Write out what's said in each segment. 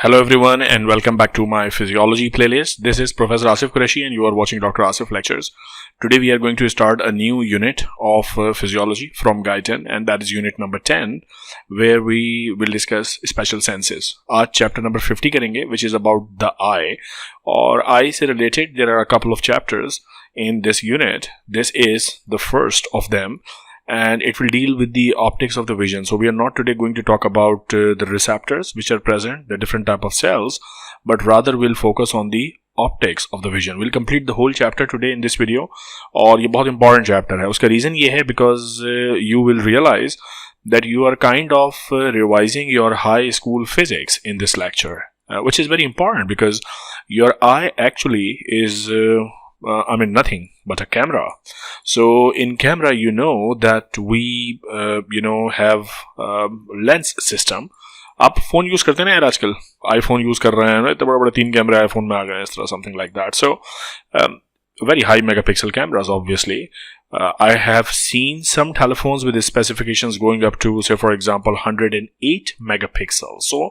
Hello everyone and welcome back to my physiology playlist. This is Professor Asif Qureshi and you are watching Dr. Asif Lectures. Today we are going to start a new unit of physiology from Guide 10 and that is unit number 10 where we will discuss special senses. आज chapter number 50 करेंगे which is about the eye और eye से related there are a couple of chapters in this unit. This is the first of them. And it will deal with the optics of the vision. So we are not today going to talk about the receptors which are present, the different type of cells, but rather we'll focus on the optics of the vision. We'll complete the whole chapter today in this video और ये बहुत important chapter है. उसका reason ये है because you will realize that you are kind of revising your high school physics in this lecture, which is very important because your eye actually is nothing but a camera. So in camera, you know that we, have lens system. आप phone use करते हैं ना यार आजकल iPhone use कर रहे हैं ना इतना बड़ा बड़ा 3 कैमरे आईफोन में आ गए इस तरह something like that so very high megapixel cameras obviously. I have seen some telephones with the specifications going up to say for example 108 megapixels. So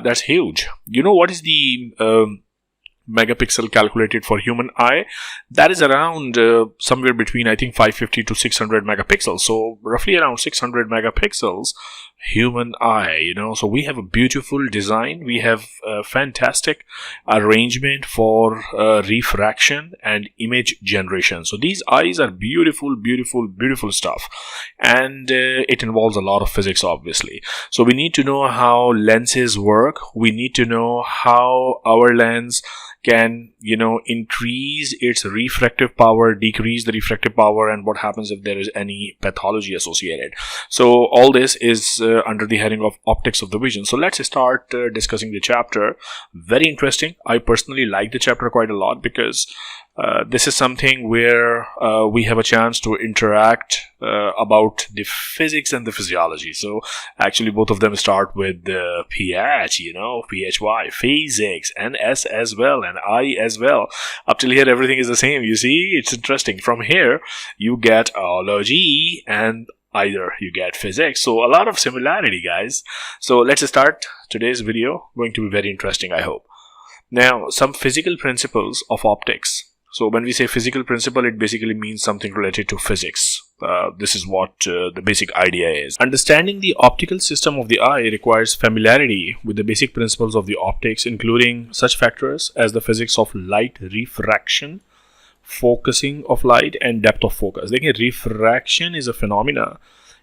that's huge. You know what is the megapixel calculated for human eye? That is around somewhere between I think 550 to 600 megapixels, so roughly around 600 megapixels human eye, so we have a beautiful design, we have a fantastic arrangement for refraction and image generation. So these eyes are beautiful stuff, and it involves a lot of physics obviously. So we need to know how lenses work, we need to know how our lens can increase its refractive power, decrease the refractive power, and what happens if there is any pathology associated. So all this is under the heading of optics of the vision. So let's start discussing the chapter. Very interesting. I personally like the chapter quite a lot because this is something where we have a chance to interact about the physics and the physiology. So actually both of them start with the PH, PHY, physics, and S as well, and I as well. Up till here everything is the same. You see, it's interesting. From here you get ology and either you get physics. So a lot of similarity, guys. So let's start today's video. Going to be very interesting, I hope. Now, some physical principles of optics. So when we say physical principle, it basically means something related to physics. This is what the basic idea is. Understanding the optical system of the eye requires familiarity with the basic principles of the optics, including such factors as the physics of light refraction, focusing of light, and depth of focus. देखिए, refraction is a phenomena.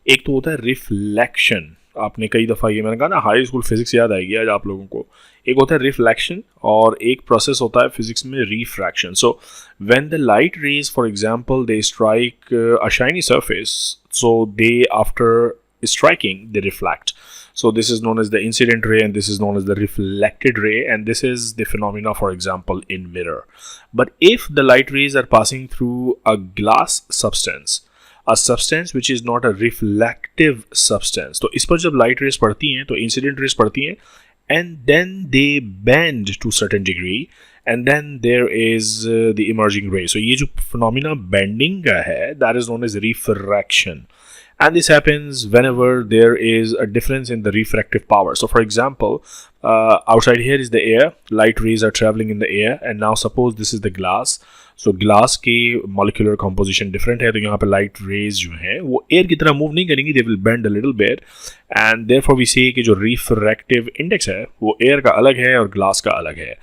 एक तो होता है reflection. आपने कई दफ़ा ये मैंने कहा ना हाई स्कूल फिजिक्स याद आएगी आज आप लोगों को. एक होता है रिफ्लेक्शन और एक प्रोसेस होता है फिजिक्स में refraction. So when the light rays for example they strike a shiny surface, so they after striking they reflect. So this is known as the incident ray and this is known as the reflected ray, and this is the phenomena for example in mirror. But if the light rays are passing through a glass substance, a substance which is not a reflective substance, तो इस पर जब light rays पड़ती हैं तो incident rays पड़ती हैं and then they bend to certain degree and then there is the emerging ray. So ये जो phenomena bending का है that is known as refraction, and this happens whenever there is a difference in the refractive power. So for example, outside here is the air, light rays are traveling in the air, and now suppose this is the glass. So glass की molecular composition different है, तो यहाँ पे light rays जो हैं वो air की तरह move नहीं करेंगी, they will bend a little bit, and therefore we say कि जो refractive index है वो air का अलग है और glass का अलग है.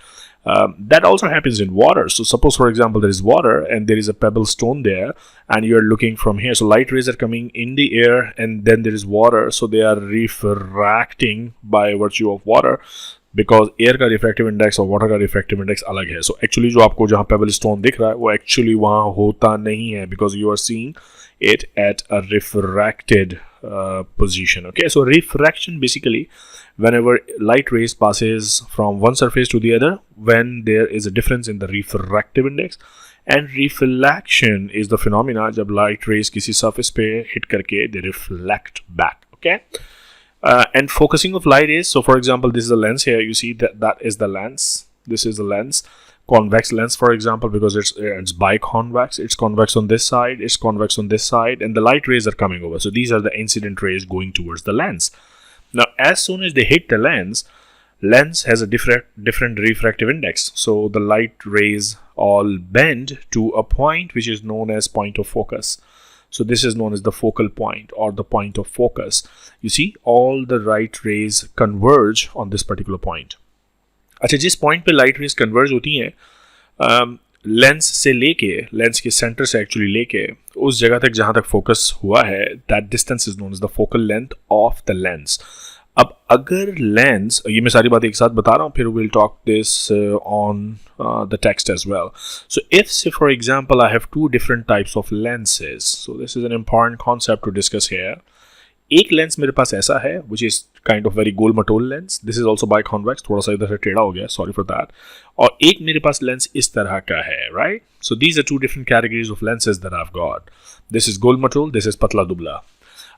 That also happens in water. So suppose for example there is water and there is a pebble stone there and you are looking from here, so light rays are coming in the air and then there is water, so they are refracting by virtue of water because air का refractive index और water का refractive index अलग है. So actually जो आपको जहाँ pebble stone दिख रहा है वो actually वहाँ होता नहीं है because you are seeing it at a refracted position. Okay, so refraction basically whenever light rays passes from one surface to the other when there is a difference in the refractive index, and reflection is the phenomena जब light rays किसी surface पे hit करके they reflect back. Okay, and focusing of light is, so for example this is a lens here, you see that is the lens, this is the lens, convex lens for example because it's biconvex, it's convex on this side, it's convex on this side, and the light rays are coming over, so these are the incident rays going towards the lens. Now as soon as they hit the lens, lens has a different refractive index, so the light rays all bend to a point which is known as point of focus. So this is known as the focal point or the point of focus. You see, all the light rays converge on this particular point. अच्छा, जिस point पे light rays converge होती हैं lens से लेके, lens के centre से actually लेके उस जगह तक जहां तक फोकस हुआ है, that distance is known as the focal length of the lens. अब अगर लेंस, ये मैं सारी बातें एक साथ बता रहा हूँ, फिर will talk this on the text as well. So if say for example I have two different types of lenses, so this is an important concept to discuss here. एक लेंस मेरे पास ऐसा है which is kind of very गोल मटोल lens. This is also biconvex, थोड़ा सा इधर से टेढ़ा हो गया, सॉरी फॉर दैट. और एक मेरे पास लेंस इस तरह का है, right. So these are two different categories of lenses that I have got. This is गोल मटोल, दिस इज पतला दुबला.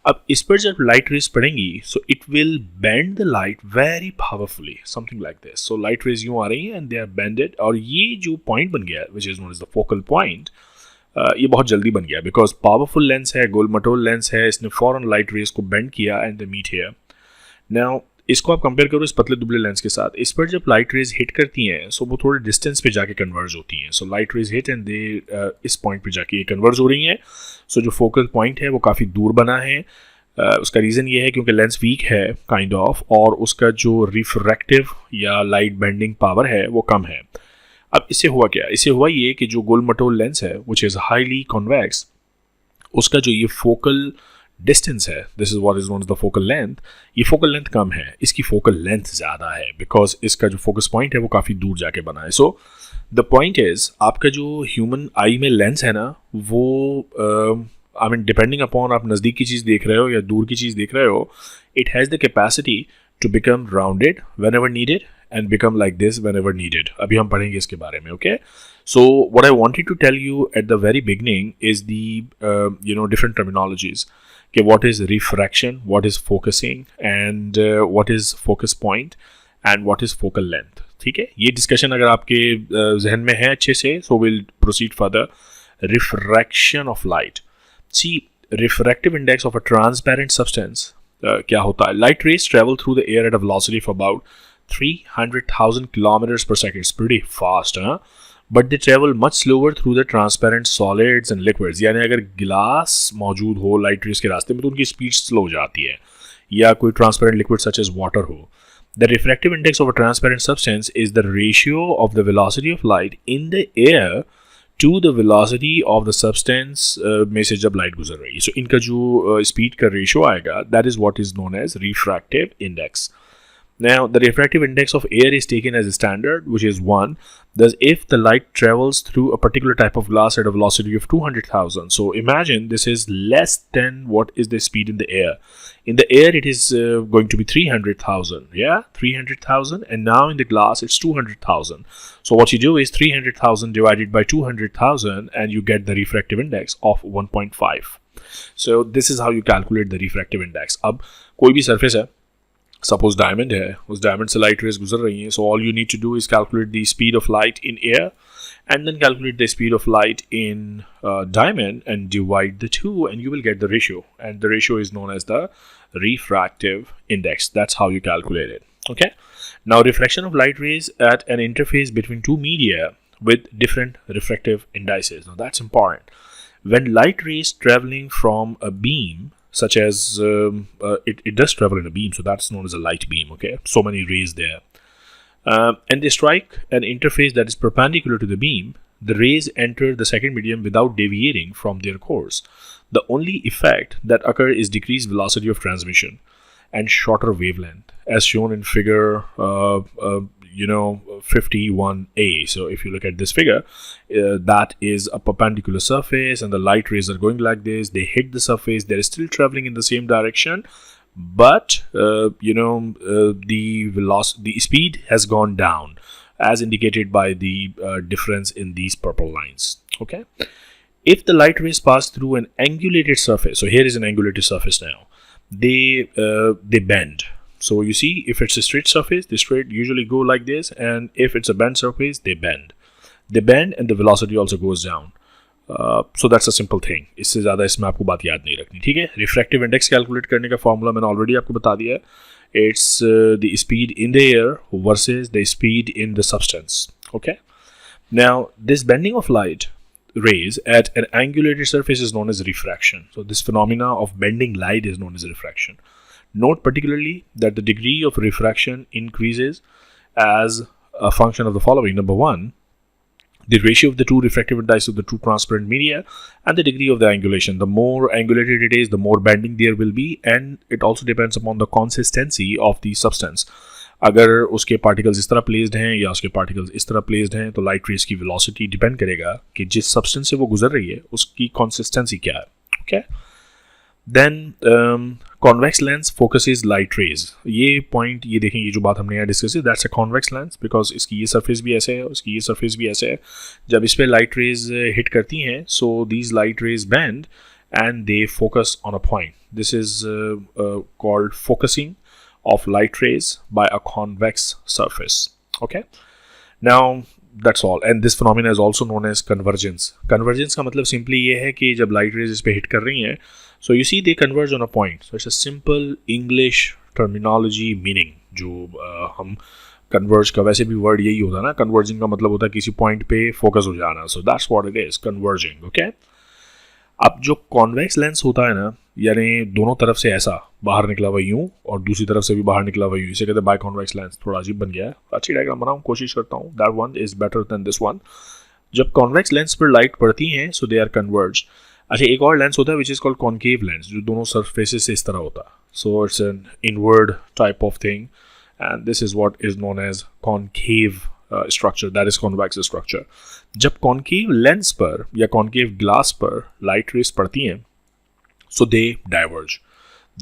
अब इस पर जब लाइट रेज पड़ेंगी, so it will bend the light very powerfully, something like this. So light rays यूं आ रही हैं एंड दे आर बेंडेड, और ये जो पॉइंट बन गया which is known as the focal point, ये बहुत जल्दी बन गया बिकॉज पावरफुल लेंस है, गोल मटोल लेंस है, इसने फॉरन लाइट रेज को बेंड किया and they meet here. Now इसको आप कंपेयर करो इस पतले दुबले लेंस के साथ. इस पर जब लाइट रेज हिट करती हैं, सो वो थोड़े डिस्टेंस पे जाके कन्वर्ज होती हैं. So light rays hit and they इस पॉइंट पे जाके ये कन्वर्ज हो रही हैं. सो जो फोकल पॉइंट है वो काफ़ी दूर बना है. उसका रीज़न ये है क्योंकि लेंस वीक है काइंड ऑफ, और उसका जो रिफ्रैक्टिव या लाइट बेंडिंग पावर है वो कम है. अब इससे हुआ क्या? इससे हुआ ये कि जो गोल मटोल लेंस है विच इज़ हाईली कॉन्वेक्स, उसका जो ये फोकल डिस्टेंस है, this is what is known as the focal length, ये फोकल लेंथ कम है, इसकी फोकल लेंथ ज़्यादा है बिकॉज इसका जो फोकस पॉइंट है वो काफ़ी दूर जाके बना है. सो द पॉइंट इज़, आपका जो ह्यूमन आई में लेंस है ना, वो आई मीन डिपेंडिंग अपॉन आप नज़दीक की चीज़ देख रहे हो या दूर की चीज़ देख रहे हो, it has the capacity to become rounded whenever needed and become like this whenever needed. अभी हम पढ़ेंगे इसके बारे में, okay? So what I wanted to tell you at the very beginning is the different terminologies. Okay, what is refraction, what is focusing, and what is focus point, and what is focal length. ठीक है, ये discussion अगर आपके जहन में है अच्छे से, so we'll proceed further. Refraction of light. See, refractive index of a transparent substance. क्या होता है? Light rays travel through the air at a velocity of about 300,000 kilometers per second. It's pretty fast, huh? But they travel much slower through the transparent solids and liquids. यानी अगर गिलास मौजूद हो light rays के रास्ते में तो उनकी स्पीड स्लो हो जाती है, या कोई transparent liquid such as water हो. The refractive index of a transparent substance is the ratio of the velocity of light in the air to the velocity of the substance में से जब light गुजर रही है. So इनका जो speed का रेशियो आएगा, that is what is known as refractive index. Now, the refractive index of air is taken as a standard, which is 1. Thus, if the light travels through a particular type of glass at a velocity of 200,000, so imagine this is less than what is the speed in the air. In the air, it is going to be 300,000, yeah, 300,000, and now in the glass, it's 200,000. So what you do is 300,000 divided by 200,000, and you get the refractive index of 1.5. So this is how you calculate the refractive index. अब कोई भी surface है, suppose diamond है, उस diamond से light rays गुजर रही हैं, so all you need to do is calculate the speed of light in air and then calculate the speed of light in diamond and divide the two and you will get the ratio, and the ratio is known as the refractive index. That's how you calculate it. Okay, now refraction of light rays at an interface between two media with different refractive indices. Now that's important. When light rays traveling from a beam, such as it does travel in a beam, so that's known as a light beam, okay? So many rays there. And they strike an interface that is perpendicular to the beam, the rays enter the second medium without deviating from their course. The only effect that occurs is decreased velocity of transmission and shorter wavelength, as shown in figure 51A. So if you look at this figure, that is a perpendicular surface and the light rays are going like this. They hit the surface, they're still traveling in the same direction, but the speed has gone down as indicated by the difference in these purple lines. Okay, if the light rays pass through an angulated surface, so here is an angulated surface now, they bend. So you see, if it's a straight surface, the straight usually go like this, and if it's a bent surface, they bend. They bend and the velocity also goes down. So that's a simple thing. इससे ज़्यादा इसमें आपको बात याद नहीं रखनी, ठीक है? रिफ्रैक्टिव इंडेक्स कैलकुलेट करने का फॉर्मूला मैंने ऑलरेडी आपको बता दिया है. It's the speed in the air versus the speed in the substance. Okay. Now, this bending of light rays at an angulated surface is known as refraction. So, this phenomena of bending light is known as refraction. Note particularly that the degree of refraction increases as a function of the following. Number one, the ratio of the two refractive indices of the two transparent media and the degree of the angulation. The more angulated it is, the more bending there will be, and it also depends upon the consistency of the substance. अगर उसके particles इस तरह placed हैं या उसके particles इस तरह placed हैं तो लाइट रेज की वेलोसिटी डिपेंड करेगा कि जिस सब्सटेंस से वो गुजर रही है उसकी कंसिस्टेंसी क्या है. Okay. Then convex lens focuses light rays. ये पॉइंट, ये देखें, ये जो बात हमने यहाँ डिस्कस की, that's a convex lens because इसकी ये सरफेस भी ऐसे है, उसकी ये सरफेस भी ऐसे है. जब इस पर लाइट रेज हिट करती हैं, so these light rays band and they focus on a point. This is called focusing of light rays by a convex surface. Okay, now that's all, and this phenomena is also known as convergence. Convergence का मतलब simply ये है कि जब light rays इस पे hit कर रही हैं, so you see they converge on a point. So it's a simple English terminology meaning. जो हम converge का वैसे भी word यही होता है ना, converging का मतलब होता है किसी point पे focus हो जाना. So that's what it is, converging. Okay. अब जो कॉन्वेक्स लेंस होता है ना, यानी दोनों तरफ से ऐसा बाहर निकला हुआ यूं और दूसरी तरफ से भी बाहर निकला हुआ यूं, इसे कहते हैं बाय कॉन्वेक्स लेंस. थोड़ा अजीब बन गया है, अच्छी डायग्राम बनाऊं, कोशिश करता हूं. That one is better than this one. जब कॉन्वेक्स लेंस पर लाइट पड़ती हैं, सो दे आर कन्वर्ज. अच्छा, एक और लेंस होता है which is called concave lens, जो दोनों सरफेसेस से इस तरह होता है. So it's an inward type of thing and this is what is known as concave structure, that is convex structure. जब कॉन्केव लेंस पर या कॉन्केव ग्लास पर लाइट रेस पड़ती हैं, so they diverge,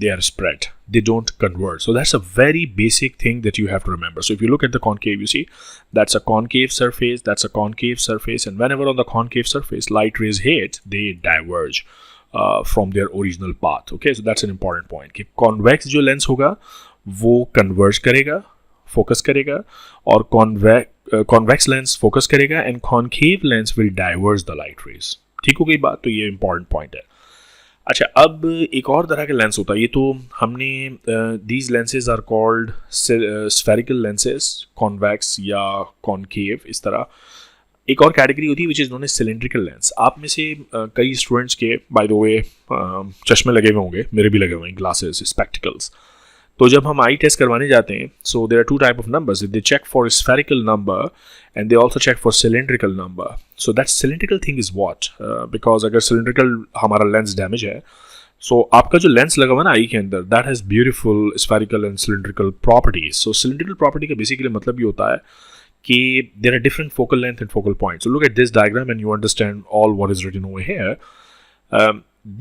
they are spread, they don't converge. So that's a very basic thing that you have to remember. So if you look at the concave, you see that's a concave surface, that's a concave surface, and whenever on the concave surface light rays hit, they diverge from their original path. Okay, so that's an important point कि convex जो lens होगा वो converge करेगा, focus करेगा, और convex lens focus करेगा and concave lens will diverge the light rays. ठीक हो गई बात? तो ये important point है. अच्छा, अब एक और तरह का लेंस होता है. ये तो हमने these lenses are called spherical lenses, convex या कॉन्केव, इस तरह. एक और कैटेगरी होती है which is known as cylindrical lens. आप में से कई स्टूडेंट्स के बाय द वे चश्मे लगे हुए होंगे, मेरे भी लगे हुए हैं, ग्लासेस, स्पेक्टिकल्स. तो जब हम आई टेस्ट करवाने जाते हैं, so there are two type of numbers. They check for spherical number and they also check for cylindrical number. So that cylindrical thing is what? Because अगर cylindrical हमारा lens damage है, so आपका जो lens लगा हुआ है ना आई के अंदर, that has beautiful spherical and cylindrical properties. So cylindrical property का basically मतलब ये होता है कि there are different focal length and focal points. So look at this diagram and you understand all what is written over here.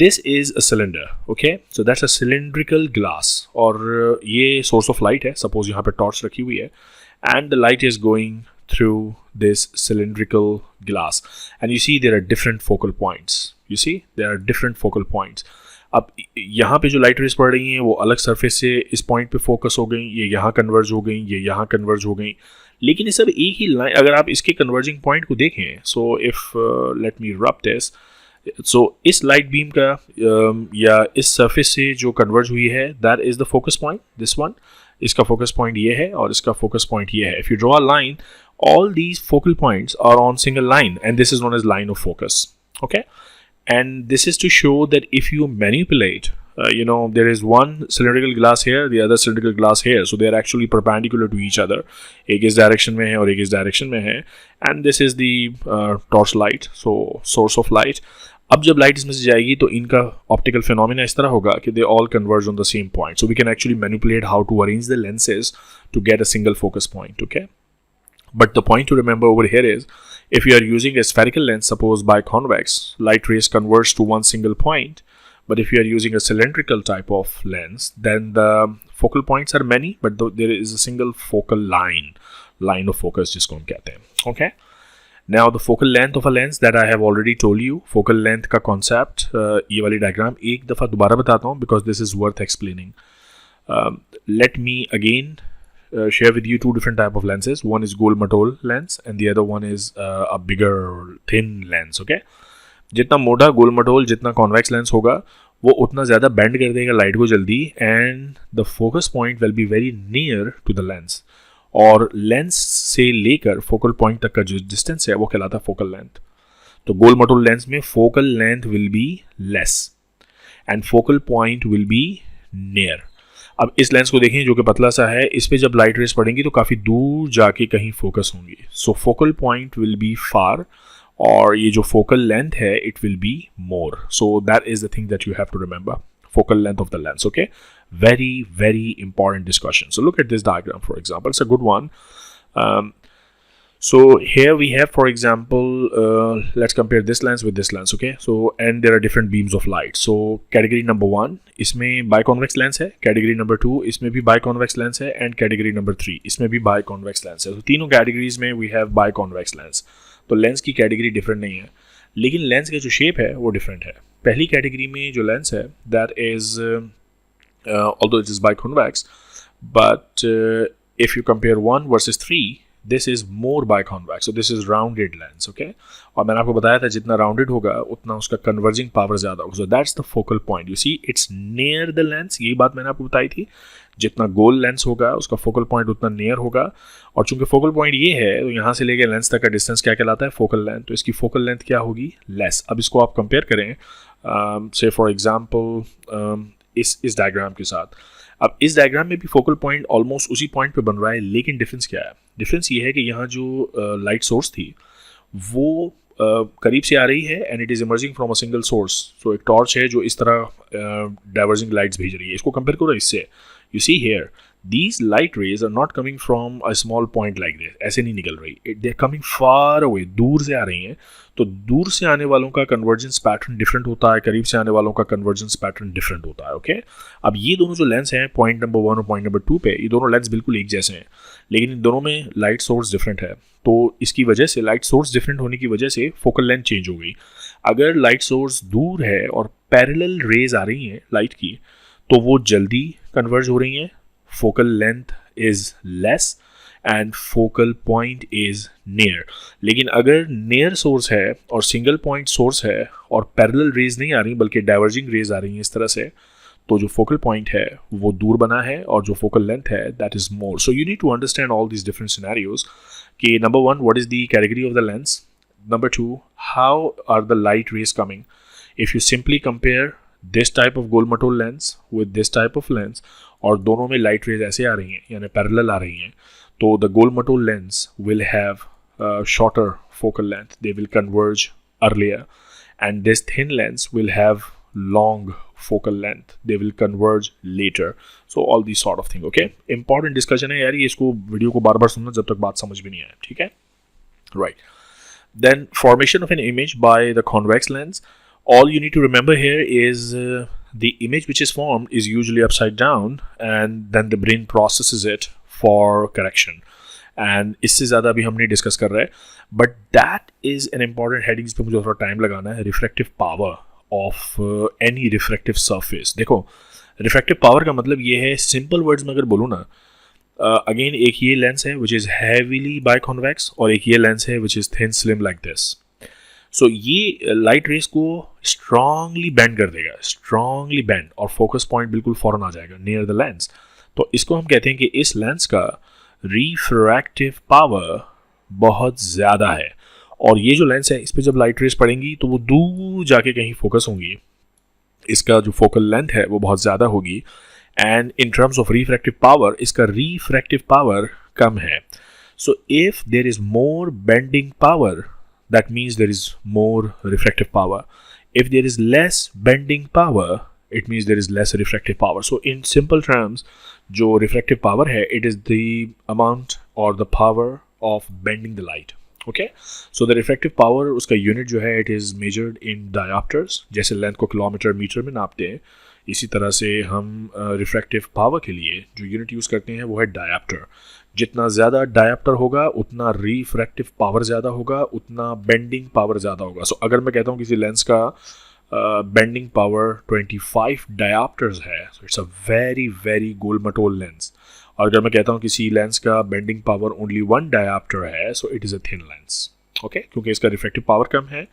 This is a cylinder, okay? So that's a cylindrical glass. और ये source of light है. Suppose यहाँ पे torch रखी हुई है and the light is going through this cylindrical glass and you see there are different focal points. You see there are different focal points. अब यहाँ पे जो लाइट रेस पड़ रही हैं वो अलग सरफेस से इस पॉइंट पे फोकस हो गई, ये यहाँ कन्वर्ज हो गई, ये यहाँ कन्वर्ज हो गई, लेकिन ये सब एक ही लाइन. अगर आप इसके कन्वर्जिंग पॉइंट को देखें, so if let me rub this, सो इस लाइट बीम का या इस सरफेस से जो कन्वर्ज हुई है, that is the focus point, this one. इसका फोकस पॉइंट ये है और इसका फोकस पॉइंट ये है. If you draw a line, all these focal points are on single line and this is known as line of focus. Okay, and this is to show that if you manipulate, there is one cylindrical glass here, the other cylindrical glass here, so they are actually perpendicular to each other. एक इस direction में है और एक इस direction में है, and this is the torch light, so source of light. अब जब लाइट इसमें से जाएगी तो इनका ऑप्टिकल फिनोमिना इस तरह होगा कि they all converge on the same point. So we can actually manipulate how to arrange the lenses to get a single focus point. Okay, but the point to remember over here is if you are using a spherical lens, suppose by convex, light rays converge to one single point. But if you are using a cylindrical type of lens, then the focal points are many, but there is a single focal line of focus जिसको हम कहते हैं. Okay. Now the focal length of a lens that I have already told you. Focal length का concept, ये वाली diagram एक दफ़ा दोबारा बताता हूँ because this is worth explaining. Let me again share with you two different type of lenses. One is Gold-Mattol lens and the other one is a bigger thin lens. Okay, जितना मोटा Gold-Mattol, जितना convex lens होगा वो उतना ज़्यादा bend कर देगा light को जल्दी, and the focus point will be very near to the lens, और लेंस से लेकर फोकल पॉइंट तक का जो डिस्टेंस है वो कहलाता है फोकल लेंथ। तो गोल मटोल लेंस में focal length will be less and focal point will be near. अब इस लेंस को देखें जो कि पतला सा है, इस पे जब लाइट रेस पड़ेंगी तो काफ़ी दूर जाके कहीं फोकस होंगी, so focal point will be far, और ये जो फोकल लेंथ है it will be more. So that is the thing that you have to remember, focal length of the lens. Okay, very important discussion. So look at this diagram, for example. It's a good one. So here we have, for example, let's compare this lens with this lens. Okay, so and there are different beams of light. So category number 1 इसमें biconvex lens है, category number 2 इसमें भी biconvex lens है, and category number 3 इसमें भी biconvex lens है. तो तीनों categories में we have biconvex lens. तो लेंस की कैटेगरी डिफरेंट नहीं है, लेकिन लेंस का जो शेप है वो डिफरेंट है। पहली कैटेगरी में जो लेंस है that is although it is biconvex, but if you compare 1 versus 3 this is more biconvex, so this is rounded lens. Okay, और मैंने आपको बताया था जितना राउंडेड होगा उतना उसका कन्वर्जिंग पावर ज़्यादा होगा, सो that's the focal point. You see it's near the lens, यही बात मैंने आपको बताई थी, जितना गोल लेंस होगा उसका फोकल पॉइंट उतना नियर होगा, और चूंकि फोकल पॉइंट ये है तो यहाँ से लेके लेंस तक का डिस्टेंस क्या कहलाता है, फोकल लेंथ, तो इसकी फोकल लेंथ क्या होगी, लेस। अब इसको आप कंपेयर करें से फॉर एग्जांपल इस डायग्राम के साथ। अब इस डायग्राम में भी फोकल पॉइंट ऑलमोस्ट उसी पॉइंट पे बन रहा है, लेकिन डिफरेंस क्या है, डिफरेंस ये है कि यहाँ जो लाइट सोर्स थी वो करीब से आ रही है and it is emerging from a single source. So एक टॉर्च है जो इस तरह डाइवर्जिंग लाइट्स भेज रही है, इसको कंपेयर करो इससे। You see here, these light rays are not coming from a small point like this. ऐसे नहीं निकल रही, they're coming far away, दूर से आ रही हैं। तो दूर से आने वालों का कन्वर्जेंस पैटर्न डिफरेंट होता है, करीब से आने वालों का कन्वर्जेंस पैटर्न डिफरेंट होता है। ओके, अब ये दोनों जो लेंस हैं पॉइंट नंबर 1 और पॉइंट नंबर 2 पे, ये दोनों लेंस बिल्कुल एक जैसे हैं, लेकिन इन दोनों में लाइट सोर्स डिफरेंट है। तो इसकी वजह से, लाइट सोर्स डिफरेंट होने की वजह से फोकल लेंथ चेंज हो गई। अगर लाइट सोर्स दूर है और पैरेलल रेज आ रही हैं लाइट की, तो वो जल्दी कन्वर्ज हो रही हैं, focal length is less and focal point is near। लेकिन अगर near source है और single point source है और parallel rays नहीं आ रही बल्कि diverging rays आ रही हैं इस तरह से, तो जो focal point है वो दूर बना है और जो focal length है that is more। So you need to understand all these different scenarios कि number 1 what is the category of the lens, number 2 how are the light rays coming। If you simply compare this type of gold matol lens with this type of lens और दोनों में light rays ऐसे आ रही हैं यानी parallel आ रही हैं, तो द गोल मटोल lens will have shorter focal length, they will converge earlier, and this thin lens will have long focal length, they will converge later. So all this sort of thing. Okay, important discussion है यार ये, इसको video को बार बार सुनना जब तक बात समझ भी नहीं आए, ठीक है, right. Then formation of an image by the convex lens, all you need to remember here is the image which is formed is usually upside down and then the brain processes it for correction, and इससे ज़्यादा अभी हम नहीं discuss कर रहे हैं, but that is an important heading जिस पे मुझे थोड़ा टाइम लगाना है, refractive power of any refractive surface। देखो refractive power का मतलब ये है, सिंपल वर्ड्स में अगर बोलूँ ना, अगेन एक ये लेंस है which is heavily biconvex और एक ये लेंस है which is thin slim like this। सो ये लाइट रेस को स्ट्रांगली बेंड कर देगा, स्ट्रांगली बेंड, और फोकस पॉइंट बिल्कुल फौरन आ जाएगा नियर द लेंस। तो इसको हम कहते हैं कि इस लेंस का रिफ्रैक्टिव पावर बहुत ज़्यादा है, और ये जो लेंस है इस पर जब लाइट रेस पड़ेंगी तो वो दूर जाके कहीं फोकस होंगी, इसका जो फोकल लेंथ है वो बहुत ज़्यादा होगी, and in terms of refractive power इसका रिफ्रैक्टिव पावर कम है। So if there is more bending power that means there is more refractive power. If there is less bending power, it means there is less refractive power. So in simple terms, जो refractive power है, it is the amount or the power of bending the light. Okay? So the refractive power उसका unit जो है, it is measured in diopters, जैसे length को kilometre metre में नापते हैं, इसी तरह से हम रिफ्रैक्टिव पावर के लिए जो यूनिट यूज़ करते हैं वो है डायप्टर। जितना ज़्यादा डायप्टर होगा उतना रिफ्रैक्टिव पावर ज़्यादा होगा, उतना बेंडिंग पावर ज़्यादा होगा। सो अगर मैं कहता हूँ किसी लेंस का बेंडिंग पावर 25 डायप्टर्स है, सो इट्स अ वेरी गोल मटोल लेंस। और अगर मैं कहता हूँ किसी लेंस का बेंडिंग पावर ओनली 1 डायप्टर है, so it is a thin lens. Okay क्योंकि इसका रिफ्रैक्टिव पावर कम है,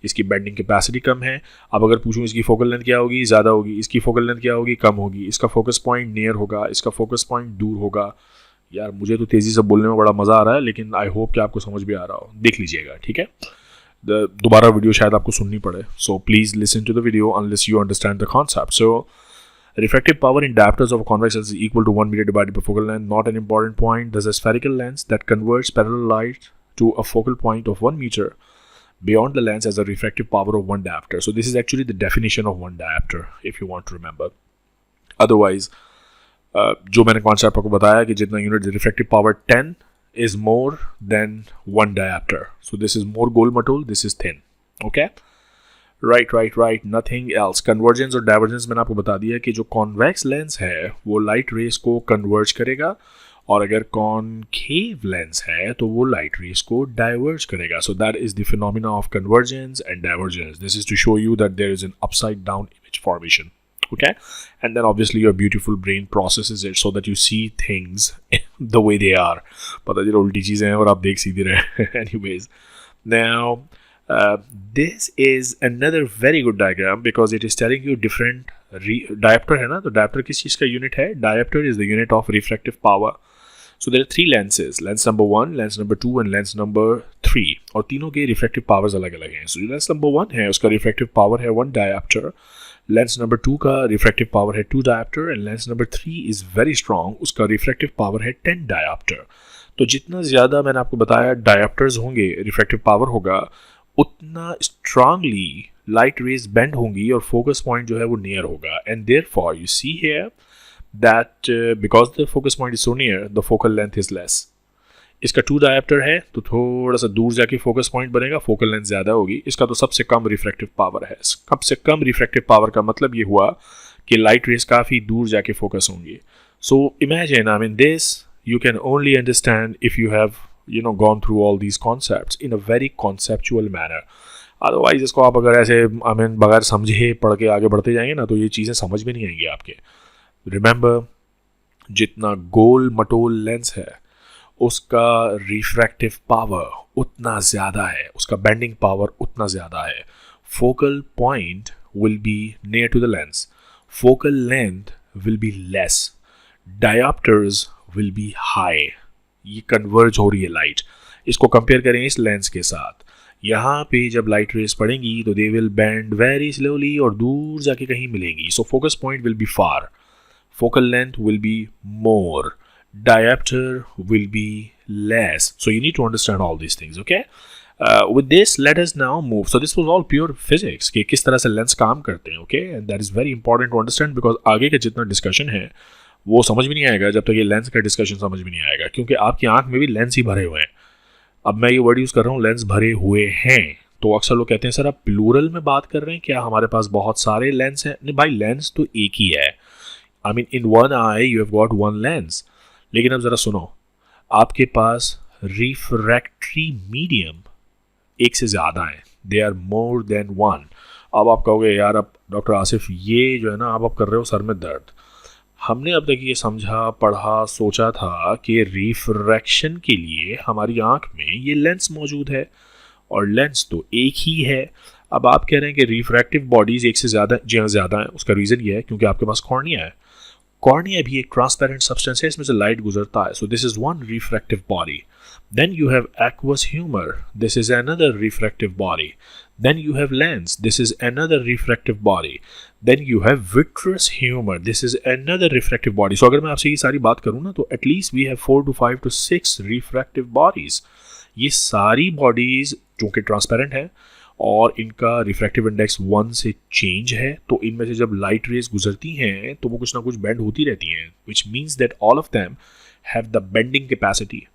इसकी बेंडिंग कैपेसिटी कम है। अब अगर पूछूं इसकी फोकल लेंथ क्या होगी, ज़्यादा होगी, इसकी फोकल लेंथ क्या होगी, कम होगी, इसका फोकस पॉइंट नियर होगा, इसका फोकस पॉइंट दूर होगा। यार मुझे तो तेज़ी से बोलने में बड़ा मज़ा आ रहा है, लेकिन आई होप कि आपको समझ भी आ रहा हो, देख लीजिएगा, ठीक है। दोबारा वीडियो शायद आपको सुननी पड़े, so please listen to the video unless you understand the concept. So refractive power in diopters of a convex lens is equal to 1 meter divided by focal length. Not an important point. There's a spherical lens that converts parallel light to a focal point of 1 meter beyond the lens has a refractive power of 1 diopter. So this is actually the definition of 1 diopter, if you want to remember. Otherwise, जो मैंने concept आपको बताया कि जितना unit refractive power 10 is more than 1 diopter. So this is more गोल मटोल, this is thin. Okay? Right nothing else. Convergence और divergence मैंने आपको बता दिया कि जो कॉन्वेक्स लेंस है वो लाइट रेस को कन्वर्ज करेगा, और अगर कॉनकेव लेंस है तो वो लाइट रेस को डाइवर्ज करेगा। So that is the phenomena of convergence and divergence. This is to show you that there is an upside down image formation, okay, and then obviously your beautiful brain processes it so that you see things the way they are. पता चला उल्टी चीज़ें हैं और आप देख सीधे रहे। Anyways, now this is another very good diagram because it is telling you different diopter है ना, तो diopter किस चीज़ का यूनिट है? Diopter is the unit of refractive power. So there are 3 lenses, lens number 1, lens number 2 and lens number 3, और तीनों के refractive powers अलग अलग हैं। So lens number 1 है उसका refractive power है 1 diopter, lens number 2 का refractive power है 2 diopter and lens number 3 is very strong, उसका refractive power है 10 diopter। तो जितना ज़्यादा मैंने आपको बताया diopters होंगे, refractive power होगा, उतना स्ट्रांगली लाइट रेज बेंड होंगी और फोकस पॉइंट जो है वो नियर होगा। And therefore you see here that because the focus point is so near the focal length is less. इसका 2 डायोप्टर है तो थोड़ा सा दूर जाके फोकस पॉइंट बनेगा, फोकल लेंथ ज़्यादा होगी। इसका तो सबसे कम रिफ्रैक्टिव पावर है। सबसे कम रिफ्रैक्टिव पावर का मतलब ये हुआ कि लाइट रेज काफ़ी दूर जाके फोकस होंगी। So imagine I mean this you can only understand if you have gone through all these concepts in a very conceptual manner. Otherwise इसको आप अगर ऐसे बगैर समझे पढ़ के आगे बढ़ते जाएंगे ना तो ये चीज़ें समझ में नहीं आएंगी आपके। रिमेंबर, जितना गोल मटोल लेंस है उसका रिफ्रैक्टिव पावर उतना ज़्यादा है, उसका बेंडिंग पावर उतना ज़्यादा है। Focal point will be near to the lens, focal length will be less, diopters will be high. ये कन्वर्ज हो रही है लाइट। इसको कंपेयर करें इस लेंस के साथ, यहाँ पे जब लाइट रेस पड़ेंगी तो they will bend very slowly और दूर जाके कहीं मिलेंगी। So focus point will be far, focal length will be more, diopter will be less. So you need to understand all these things, okay? With this, let us now move. So this was all pure physics कि किस तरह से lens काम करते हैं, okay? And that is very important to understand because आगे का जितना डिस्कशन है वो समझ भी नहीं आएगा जब तक ये लेंस का डिस्कशन समझ भी नहीं आएगा, क्योंकि आपकी आंख में भी लेंस ही भरे हुए हैं। अब मैं ये वर्ड यूज़ कर रहा हूँ लेंस भरे हुए हैं, तो अक्सर लोग कहते हैं सर आप प्लूरल में बात कर रहे हैं क्या, हमारे पास बहुत सारे लेंस हैं। नहीं भाई, लेंस तो एक ही है। I mean in one I you have got one lens. लेकिन अब ज़रा सुनो, आपके पास रिफ्रैक्टरी मीडियम एक से ज़्यादा है, they are more than one. अब आप कहोगे यार अब डॉक्टर आसिफ ये जो है ना आप कर रहे हो सर में दर्द। हमने अब तक ये समझा, पढ़ा, सोचा था कि रिफ्रैक्शन के लिए हमारी आँख में ये लेंस मौजूद है और लेंस तो एक ही है। अब आप कह रहे हैं कि रिफ्रैक्टिव बॉडीज़ एक से ज़्यादा, जी हाँ ज़्यादा है। उसका रीज़न ये है क्योंकि आपके पास कॉर्निया है। कॉर्निया भी एक ट्रांसपेरेंट सब्सटेंस है, इसमें से लाइट गुजरता है। So this is one refractive body. Then you have aqueous humor. This is another refractive body. Then you have lens. This is another refractive body. Then you have vitreous humor. This is another refractive body. So अगर मैं आपसे ये सारी बात करूँ ना तो at least we have 4 to 5 to 6 refractive bodies. ये सारी bodies जो कि ट्रांसपेरेंट है और इनका रिफ्रैक्टिव इंडेक्स 1 से चेंज है, तो इनमें से जब लाइट रेज गुजरती हैं तो वो कुछ ना कुछ बेंड होती रहती हैं, विच means that all of them have the bending capacity.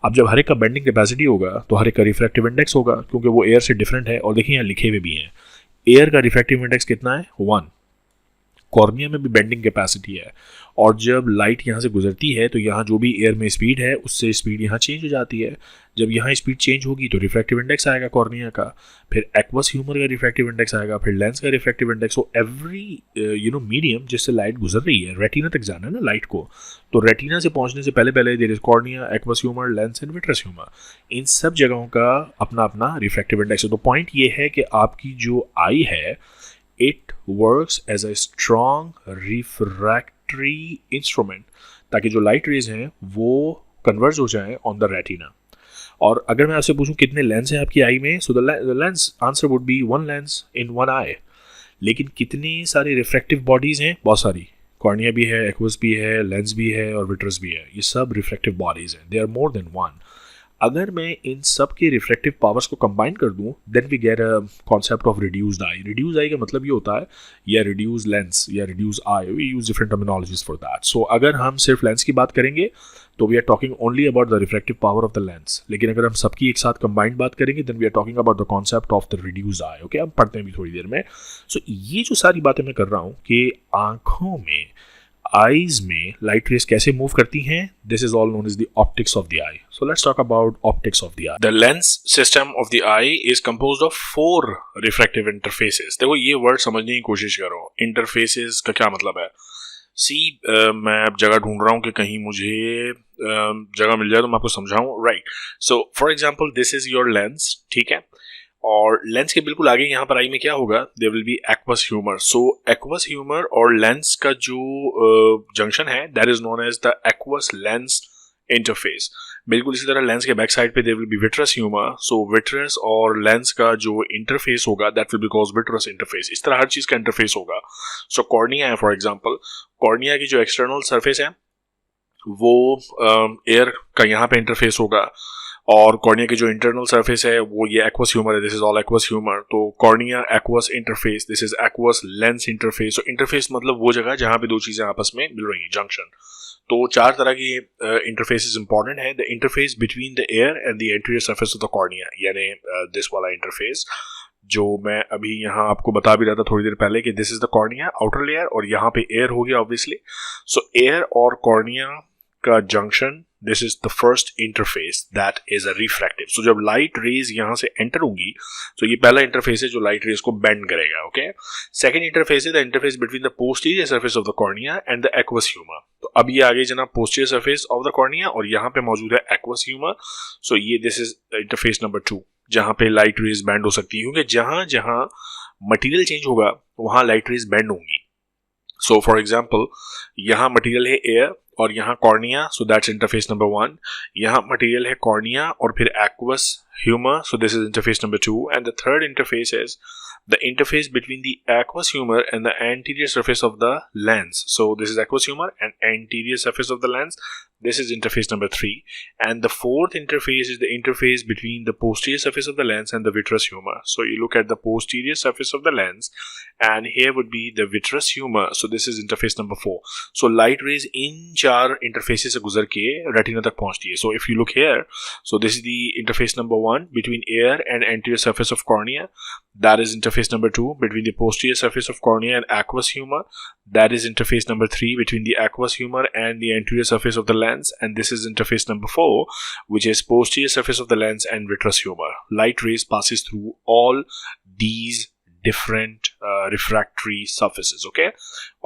अब जब हर एक का बेंडिंग कैपेसिटी होगा तो हर एक का रिफ्रैक्टिव इंडेक्स होगा, क्योंकि वो एयर से डिफरेंट है। और देखिए यहाँ लिखे हुए भी हैं, एयर का रिफ्रैक्टिव इंडेक्स कितना है 1, कॉर्निया में भी बेंडिंग कैपेसिटी है, और जब लाइट यहाँ से गुजरती है तो यहाँ जो भी एयर में स्पीड है उससे स्पीड यहाँ चेंज हो जाती है। जब यहाँ स्पीड चेंज होगी तो रिफ्रैक्टिव इंडेक्स आएगा कॉर्निया का, फिर एक्वस ह्यूमर का रिफ्रैक्टिव इंडेक्स आएगा, फिर लेंस का refractive index. So every medium जिससे लाइट गुजर रही है, रेटिना तक जाना है ना लाइट को, तो रेटिना से पहुंचने से पहले पहले there is cornea, aqueous humour, lens and vitreous humour. इन सब जगहों का अपना अपना रिफ्रैक्टिव इंडेक्स है। तो पॉइंट ये है कि आपकी जो आई है, it works as a strong refractory instrument, ताकि जो लाइट रेज हैं वो कन्वर्ज हो जाए ऑन द रेटिना। और अगर मैं आपसे पूछूं कितने लेंस हैं आपकी आई में, so the lens answer would be one lens in one eye. लेकिन कितने सारे रिफ्रैक्टिव बॉडीज हैं? बहुत सारी। कॉर्निया भी है, एक्वस भी है, लेंस भी है और विट्रस भी है। ये सब रिफ्रैक्टिव बॉडीज हैं, they are more than one. अगर मैं इन सब के रिफ्लेक्टिव पावर्स को कंबाइन कर दूं, then we get a concept of reduced eye. Reduced eye का मतलब ये होता है या रिड्यूस लेंस या reduce eye, we use different terminologies for that. So अगर हम सिर्फ लेंस की बात करेंगे तो we are talking only about the reflective power of the lens. लेकिन अगर हम सबकी एक साथ कंबाइंड बात करेंगे then we are talking about the concept of the reduced I. Okay, हम पढ़ते हैं भी थोड़ी देर में। सो ये जो सारी बातें मैं कर रहा हूँ कि आंखों में, आईज में लाइट रेस कैसे मूव करती हैं, this is all known as the optics of the eye. So let's talk about optics of the eye. The lens system of the eye is composed of 4 refractive interfaces. देखो ये word समझने की कोशिश करो, interfaces का क्या मतलब है। मैं अब जगह ढूंढ रहा हूँ कि कहीं मुझे जगह मिल जाए तो मैं आपको समझाऊं, right. So for example this is your lens, ठीक है, और लेंस के बिल्कुल आगे यहाँ पर आई में क्या होगा, there will be aqueous humour. So aqueous humour और लेंस का जो जंक्शन है that is known as the aqueous lens interface. बिल्कुल इसी तरह लेंस के बैक साइड पे there will be vitreous humour. So vitreous और लेंस का जो इंटरफेस होगा that will be called vitreous interface. इस तरह हर चीज का इंटरफेस होगा। सो कॉर्निया है फॉर एग्जांपल, कॉर्निया की जो एक्सटर्नल सरफेस है वो एयर का यहाँ पे इंटरफेस होगा, और कॉर्निया की जो इंटरनल सरफेस है वो ये एक्वस ह्यूमर है, this is all aqueous humour. तो cornea aqueous interface, this is aqueous lens interface. तो इंटरफेस मतलब वो जगह जहां पे दो चीजें आपस में मिल रही हैं, जंक्शन। तो 4 तरह की इंटरफेसेस इंपॉर्टेंट है। The interface between the air and the anterior surface of the cornea, यानी दिस वाला इंटरफेस जो मैं अभी यहाँ आपको बता भी रहा था थोड़ी देर पहले कि this is the cornea outer layer, और यहाँ पे एयर हो गया ऑब्वियसली। सो एयर और कॉर्निया का junction, this is the first interface that is a refractive. So जब लाइट रेज यहां से एंटर होंगी तो ये पहला इंटरफेस है जो लाइट रेज को बेंड करेगा। ओके, सेकंड इंटरफेस है the interface between the posterior surface of the cornea and the aqueous humour. तो अब ये आगे जनाब posterior surface of the cornea और यहाँ पे मौजूद है एक्वस ह्यूमर। सो ये दिस इज इंटरफेस नंबर 2 जहां पे लाइट रेज बेंड हो सकती है, क्योंकि जहां जहां मटेरियल चेंज होगा वहां लाइट रेज बेंड होंगी। सो फॉर एग्जाम्पल यहाँ मटेरियल है एयर और यहाँ cornea, so that's interface number 1। यहाँ मटेरियल है कॉर्निया और फिर aqueous humour, so this is interface number 2। And the third interface is the interface between the aqueous humor and the anterior surface of the lens. So this is aqueous humor and anterior surface of the lens. This is interface number 3. And the fourth interface is the interface between the posterior surface of the lens and the vitreous humor. So you look at the posterior surface of the lens and here would be the vitreous humor. So this is interface number 4. So light rays in 4 interfaces से गुजर के retina तक पहुंचती है. So if you look here, so this is the interface number 1 between air and anterior surface of cornea. That is interface number 2 between the posterior surface of cornea and aqueous humor. That is interface number 3 between the aqueous humor and the anterior surface of the lens. And this is interface number 4, which is posterior surface of the lens and vitreous humor. Light rays passes through all these different refractory surfaces. Okay,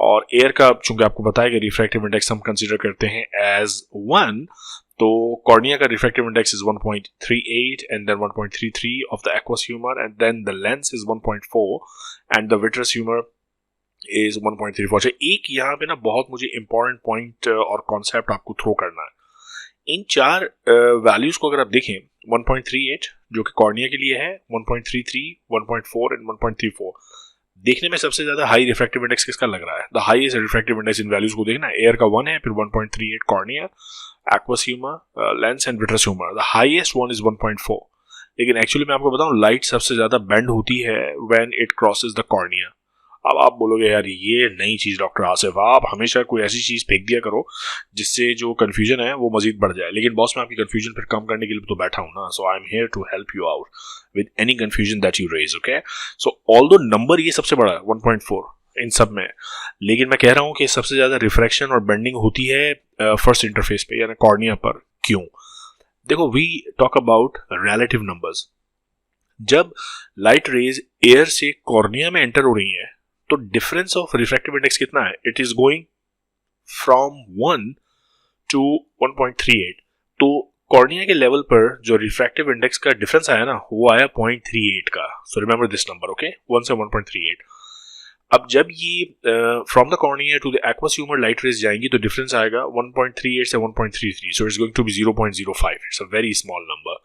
और air का चूंकि आपको बताया कि refractive index हम consider करते हैं as 1, तो कॉर्निया का refractive index is 1.38 and then 1.33 of the aqueous humour and then the lens is 1.4 and the vitreous humour is 1.34। एक यहाँ पे ना बहुत मुझे इंपॉर्टेंट पॉइंट और कॉन्सेप्ट आपको थ्रो करना है। इन 4 वैल्यूज को अगर आप देखें, 1.38 जो कि कॉर्निया के लिए है, 1.33, 1.4 एंड 1.34, देखने में सबसे ज्यादा हाई रिफ्रैक्टिव इंडेक्स किसका लग रहा है? The highest refractive index in values को देखना, एयर का 1 है, फिर 1.38 cornea, aqueous humor, lens and vitreous humor. The highest one is 1.4. लेकिन एक्चुअली मैं आपको बताऊं लाइट सबसे ज्यादा बेंड होती है when it crosses the cornea. अब आप बोलोगे यार ये नई चीज डॉक्टर आसिफ, आप हमेशा कोई ऐसी चीज फेंक दिया करो जिससे जो कंफ्यूजन है वो मजीद बढ़ जाए। लेकिन बॉस मैं आपकी कंफ्यूजन फिर कम करने के लिए तो बैठा हूं ना, so I am here to help you out with any confusion that you raise. Okay, so although number ये सबसे बड़ा है 1.4, इन सब में, लेकिन मैं कह रहा हूं कि सबसे ज्यादा रिफ्रैक्शन और बेंडिंग होती है फर्स्ट इंटरफेस पे यानी कॉर्निया पर। क्यों? देखो, we talk about relative numbers. जब लाइट रेज एयर से कॉर्निया में एंटर हो रही है तो डिफरेंस ऑफ रिफ्रैक्टिव इंडेक्स कितना है? It is going from 1 to 1.38। तो कॉर्निया के लेवल पर जो रिफ्रैक्टिव इंडेक्स का डिफरेंस आया ना, वो आया 0.38 का। So remember this number, okay, 1 से 1.38। अब जब ये from the cornea to the aqueous humour light rays जाएंगी तो डिफरेंस आएगा 1.38 से 1.33। So it's going to be 0.05। It's a very small number.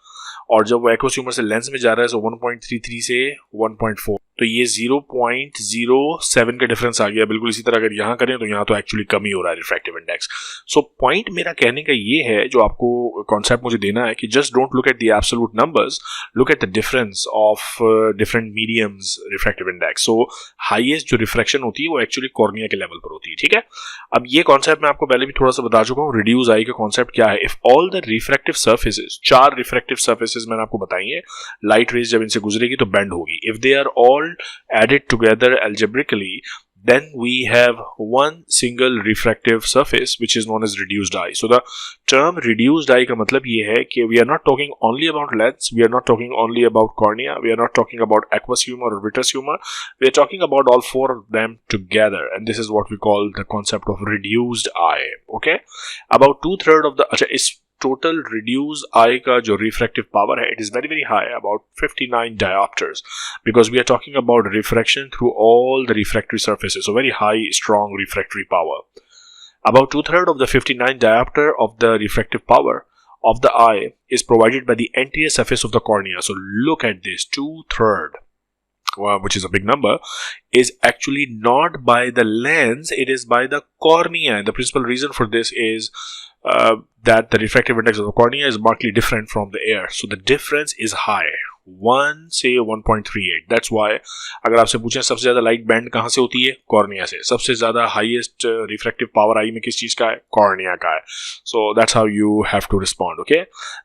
और जब वो एक्वस ह्यूमर से लेंस में जा रहा है सो 1.33 से 1.4, तो ये 0.07 का डिफरेंस आ गया। बिल्कुल इसी तरह अगर यहाँ करें तो यहाँ तो एक्चुअली कम ही हो रहा है रिफ्रैक्टिव इंडेक्स। सो पॉइंट मेरा कहने का ये है, जो आपको कॉन्सेप्ट मुझे देना है, कि just don't look at the absolute numbers, look at the difference of different mediums refractive index. So highest जो रिफ्रैक्शन होती है वो एक्चुअली कॉर्निया के लेवल पर होती है, ठीक है। अब ये कॉन्सेप्ट मैं आपको पहले भी थोड़ा सा बता चुका हूँ। रिड्यूस आई का कॉन्सेप्ट क्या है? If all the refractive surfaces, 4 refractive surfaces मैंने आपको बताई है, लाइट रेज जब इनसे गुजरेगी तो बेंड होगी। If they are all added together algebraically, then we have one single refractive surface which is known as reduced eye. So the term reduced eye का मतलब ये है कि we are not talking only about lens, we are not talking only about cornea, we are not talking about aqueous humor or vitreous humor, we are talking about all 4 of them together, and this is what we call the concept of reduced eye. Okay, about 2/3 of the इस total reduce eye का जो refractive power है, it is very very high, about 59 diopters, because we are talking about refraction through all the refractory surfaces, so very high strong refractory power. About 2/3 of the 59 diopter of the refractive power of the eye is provided by the anterior surface of the cornea. So look at this, 2/3, which is a big number, is actually not by the lens, it is by the cornea. And the principal reason for this is that the refractive index of the cornea is markedly different from the air. So the difference is high, 1 से 1.38. That's why अगर आपसे पूछें सबसे ज्यादा light band कहाँ से होती है? कॉर्निया से. सबसे ज्यादा हाईएस्ट रिफ्रैक्टिव पावर आई में किस चीज का है? कॉर्निया का है. So that's how you have to respond. Okay.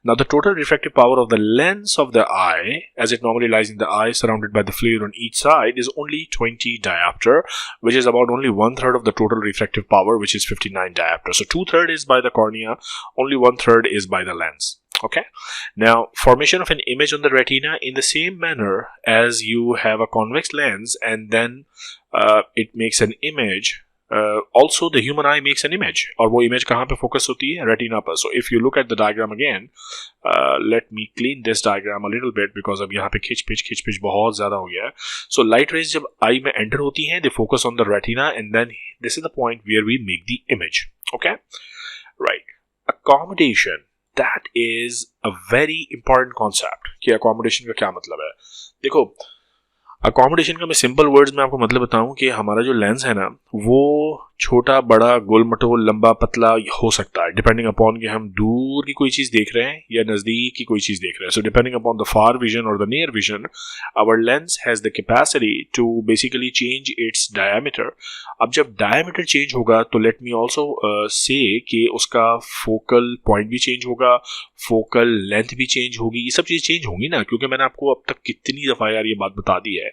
Now the total refractive power of the lens of the eye, as it normally lies in the eye, surrounded by the FLIR on each side, is only 20 diopter, which is about only 1/3 of the total refractive power, which is 59 diopter. So 2/3 is by the cornea, only 1/3 is by the lens. Okay. Now, formation of an image on the retina in the same manner as you have a convex lens and then it makes an image. Also, the human eye makes an image. और वो image कहाँ पे focus होती है? Retina पर. So, if you look at the diagram again, let me clean this diagram a little bit because अब यहाँ पे खिंच बहुत ज़्यादा हो गया है. So, light rays जब eye में enter होती हैं, they focus on the retina and then this is the point where we make the image. Okay? Right. Accommodation. That is a very important concept. कि accommodation का क्या मतलब है? देखो, accommodation का मैं सिंपल वर्ड्स में आपको मतलब बताऊं कि हमारा जो लेंस है ना, वो छोटा, बड़ा, गोल मटोल, लंबा, पतला हो सकता है, डिपेंडिंग अपॉन कि हम दूर की कोई चीज़ देख रहे हैं या नज़दीक की कोई चीज़ देख रहे हैं. So depending upon the far vision और the near vision, our lens has the capacity to basically change its diameter. अब जब डायमीटर चेंज होगा तो लेट मी ऑल्सो से कि उसका फोकल पॉइंट भी चेंज होगा, फोकल लेंथ भी चेंज होगी. ये सब चीज़ चेंज होंगी ना, क्योंकि मैंने आपको अब तक कितनी दफ़ा यार ये बात बता दी है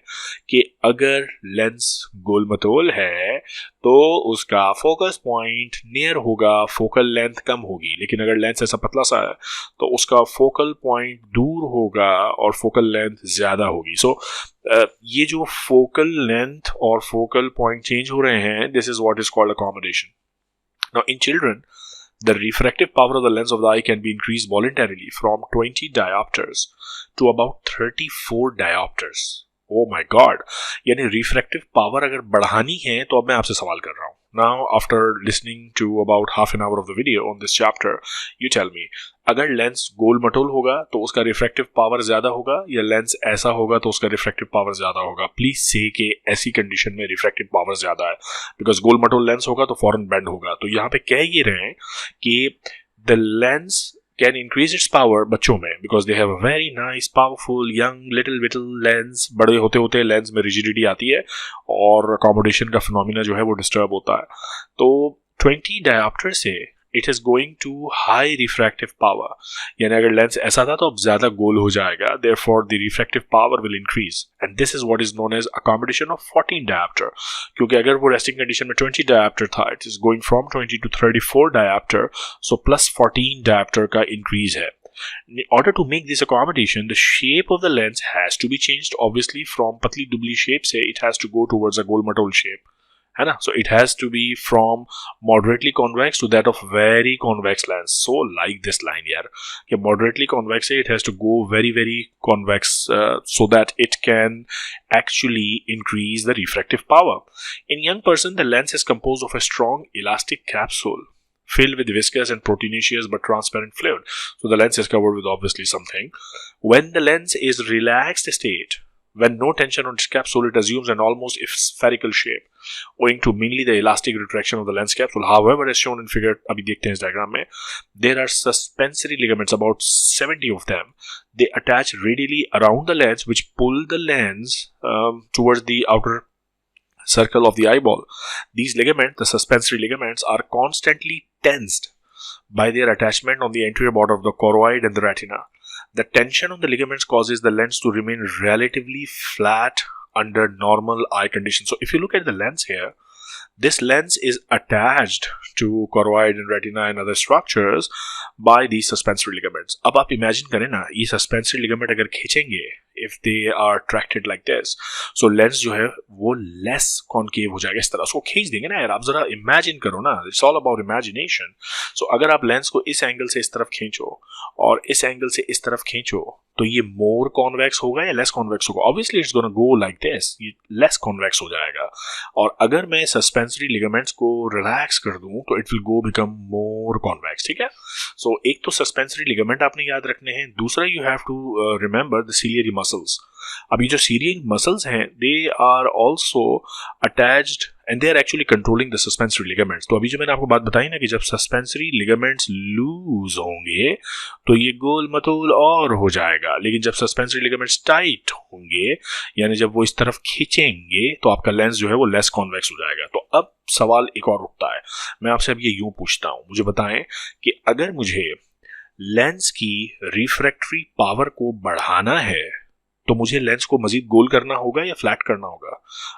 कि अगर लेंस गोल मटोल है तो उसका फोकस पॉइंट नियर होगा, फोकल लेंथ कम होगी. लेकिन अगर लेंस ऐसा पतला सा है तो उसका फोकल पॉइंट दूर होगा और फोकल लेंथ ज़्यादा होगी. सो ये जो फोकल लेंथ और फोकल पॉइंट चेंज हो रहे हैं, this is what is called accommodation. Now in children, the refractive power of the lens of the eye can be increased voluntarily from 20 diopters to about 34 diopters. Oh my God! यानी refractive power अगर बढ़ानी है तो अब मैं आपसे सवाल कर रहा हूँ. Now, after listening to about half an hour of the video on this chapter, you tell me, अगर लेंस गोल मटोल होगा तो उसका रिफ्रैक्टिव पावर ज़्यादा होगा या लेंस ऐसा होगा तो उसका रिफ्रैक्टिव पावर ज़्यादा होगा? प्लीज़ से कि ऐसी कंडीशन में रिफ्रैक्टिव पावर ज़्यादा है, बिकॉज गोल मटोल लेंस होगा तो फॉरन बेंड होगा. तो यहाँ पे कह ये रहे हैं कि the lens can increase its power बच्चों में because they have a very nice powerful young little lens. बड़े होते होते लेंस में rigidity आती है और accommodation का फिनोमिना जो है वो डिस्टर्ब होता है. तो 20 डायोप्टर से it is going to high refractive power, यानी अगर लेंस ऐसा था तो अब ज्यादा गोल हो जाएगा, therefore the refractive power will increase, and this is what is known as accommodation of 14 diopter, क्योंकि अगर वो रेस्टिंग कंडीशन में 20 डायप्टर था, it is going from 20 to 34 diopter, so plus 14 diopter का इंक्रीज है. In order to make this accommodation, the shape of the lens has to be changed. Obviously, from patli dubli shape से it has to go towards a गोल मटोल shape, है ना? So it has to be from moderately convex to that of very convex lens. So like this line here, कि moderately convex से it has to go very very convex so that it can actually increase the refractive power. In young person, the lens is composed of a strong elastic capsule filled with viscous and proteinaceous but transparent fluid. So the lens is covered with obviously something. When the lens is relaxed state, when no tension on its capsule, it assumes an almost spherical shape, owing to mainly the elastic retraction of the lens capsule. However, as shown in figure, abhi dekhte hain is diagram mein, there are suspensory ligaments, about 70 of them. They attach radially around the lens, which pull the lens towards the outer circle of the eyeball. These ligaments, the suspensory ligaments, are constantly tensed by their attachment on the anterior border of the choroid and the retina. The tension on the ligaments causes the lens to remain relatively flat under normal eye conditions. So if you look at the lens here, this lens is attached to choroid and retina and other structures by these suspensory ligaments. अब आप imagine करें ना, ये suspensory ligament अगर खींचेंगे, if they are tracted like this, so lens जो है वो less concave हो जाएगा, इस तरह उसको खींच देंगे ना यार. आप जरा imagine करो ना, it's all about imagination. So अगर आप lens को इस एंगल से इस तरफ खींचो और इस एंगल से इस तरफ खींचो, तो ये more convex होगा या less convex होगा? Obviously it's gonna go like this, ये less convex हो जाएगा. और अगर मैं suspensory ligaments को relax कर दूं, तो it will go become more convex. ठीक है? So एक तो suspensory ligament आपने याद रखने हैं, दूसरा you have to remember the ciliary muscles. अब ये जो ciliary muscles हैं, they are also attached and they are actually controlling the suspensory ligaments. तो अभी जो मैंने आपको बात बताई ना कि जब suspensory ligaments loose होंगे तो ये गोल मटोल और हो जाएगा, लेकिन जब suspensory ligaments tight होंगे, यानी जब वो इस तरफ खींचेंगे, तो आपका लेंस जो है वो less convex हो जाएगा. तो अब सवाल एक और उठता है, मैं आपसे अब ये यूं पूछता हूं, मुझे बताएं कि अगर मुझे लेंस की रिफ्रैक्टरी पावर को बढ़ाना है तो मुझे लेंस को मजीद गोल करना होगा या फ्लैट करना होगा?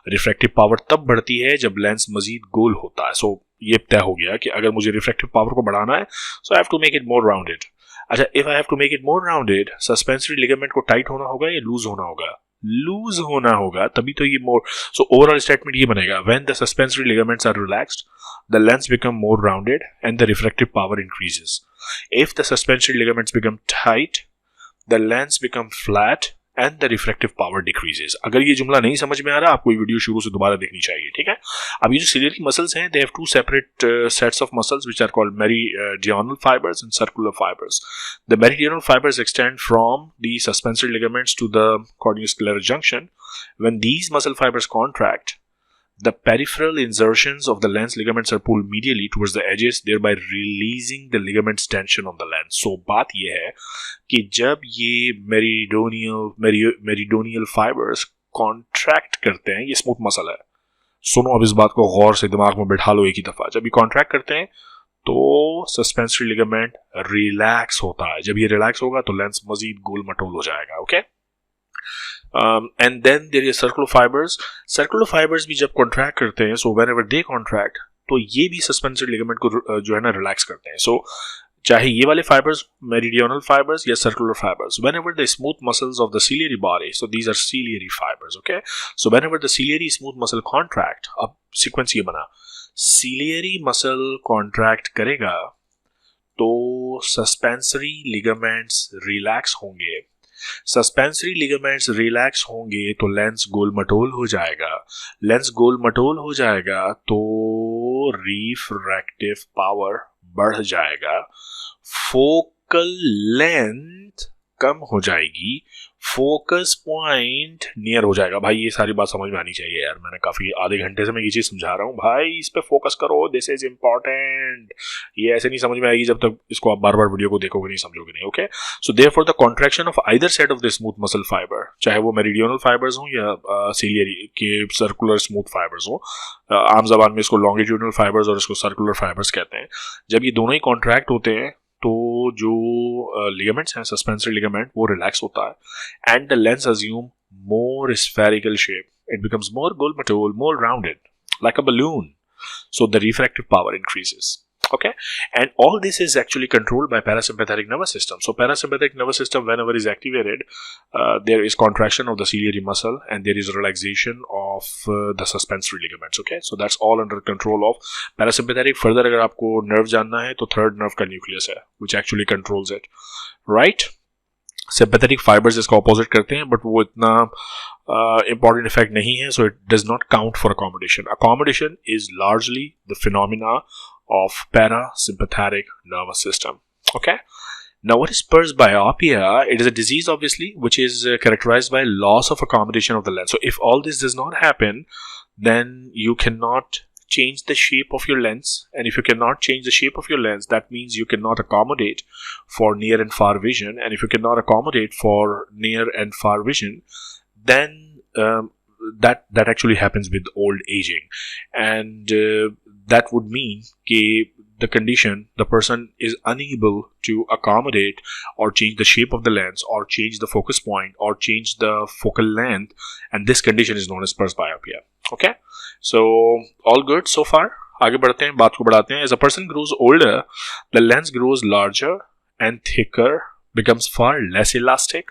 रिफ्रैक्टिव पावर तब बढ़ती है जब लेंस मजीद गोल होता है. सो ये तय हो गया कि अगर मुझे रिफ्रैक्टिव पावर को बढ़ाना है, so I have to make it more rounded. अच्छा, if I have to make it more rounded, suspensory ligament को टाइट होना होगा या लूज होना होगा? लूज होना होगा, तभी तो ये मोर. सो ओवरऑल स्टेटमेंट ये बनेगा, when the suspensory ligaments are relaxed, the lens become more rounded and the refractive power increases. If the suspensory ligaments become tight, the lens become flat and the refractive power decreases. अगर ये जुमला नहीं समझ में आ रहा, आपको ये video शुरू से दोबारा देखनी चाहिए. ठीक है? अब ये जो ciliary muscles हैं, they have two separate sets of muscles which are called meridional fibers and circular fibers. The meridional fibers extend from the suspensory ligaments to the corneoscleral junction. When these muscle fibers contract, the peripheral insertions of the lens ligaments are pulled medially towards the edges, thereby releasing the ligament's tension on the lens. So बात ये है कि जब ये meridional fibers contract करते हैं, ये smooth muscle है. सुनो अब इस बात को गौर से दिमाग में बैठा लो एक ही दफा. जब ये कॉन्ट्रैक्ट करते हैं तो सस्पेंसरी लिगामेंट रिलैक्स होता है. जब ये रिलैक्स होगा तो लेंस मजीद गोल मटोल हो जाएगा. Okay? And then there is circular fibers. Circular fibers भी जब contract करते हैं, so whenever they contract, तो ये भी suspensory ligament को जो है ना relax करते हैं. So चाहे ये वाले fibers, meridional fibers या circular fibers, whenever the smooth muscles of the ciliary body, so these are ciliary fibers, okay? So whenever the ciliary smooth muscle contract, अब sequence ये बना, ciliary muscle contract करेगा, तो suspensory ligaments relax होंगे. Suspensory ligaments relax होंगे तो lens गोल मटोल हो जाएगा. लेंस गोल मटोल हो जाएगा तो रिफ्रैक्टिव पावर बढ़ जाएगा. फोकल लेंथ कम हो जाएगी, फोकस पॉइंट नियर हो जाएगा। भाई ये सारी बात समझ में आनी चाहिए यार, मैंने काफी आधे घंटे से मैं ये चीज समझा रहा हूँ, भाई इस पे फोकस करो, दिस इज इंपॉर्टेंट। ये ऐसे नहीं समझ में आएगी जब तक इसको आप बार बार वीडियो को देखोगे नहीं, समझोगे नहीं। Okay, so therefore the contraction of either side of the smooth muscle fibre, चाहे वो मेरिडियनल फाइबर्स हो या सीलियरी के सर्कुलर स्मूथ फाइबर्स हो, आम जबान में इसको लॉन्गिट्यूडनल फाइबर्स और इसको सर्कुलर फाइबर्स कहते हैं। जब ये दोनों ही कॉन्ट्रैक्ट होते हैं तो जो लिगामेंट्स हैं, सस्पेंसरी लिगामेंट, वो रिलैक्स होता है and the lens assume more spherical shape, it becomes more गोल-मटोल, more rounded like a balloon, so the refractive power increases. Okay, and all this is actually controlled by parasympathetic nervous system. So parasympathetic nervous system, whenever is activated, there is contraction of the ciliary muscle and there is relaxation of the suspensory ligaments. Okay, so that's all under control of parasympathetic. Further अगर आपको nerve जानना है तो third nerve का nucleus है which actually controls it, right? Sympathetic fibres इसका opposite करते हैं, बट वो इतना इंपॉर्टेंट इफेक्ट नहीं है, so it does not count for accommodation. Accommodation is largely the phenomena of parasympathetic nervous system. Okay, now what is presbyopia? It is a disease obviously which is characterized by loss of accommodation of the lens. So if all this does not happen, then you cannot change the shape of your lens, and if you cannot change the shape of your lens, that means you cannot accommodate for near and far vision, and if you cannot accommodate for near and far vision, then that actually happens with old aging, and that would mean the condition, the person is unable to accommodate or change the shape of the lens or change the focus point or change the focal length, and this condition is known as presbyopia. Okay, so all good so far. आगे बढ़ते हैं, बात को बढ़ाते हैं. As a person grows older, the lens grows larger and thicker, becomes far less elastic,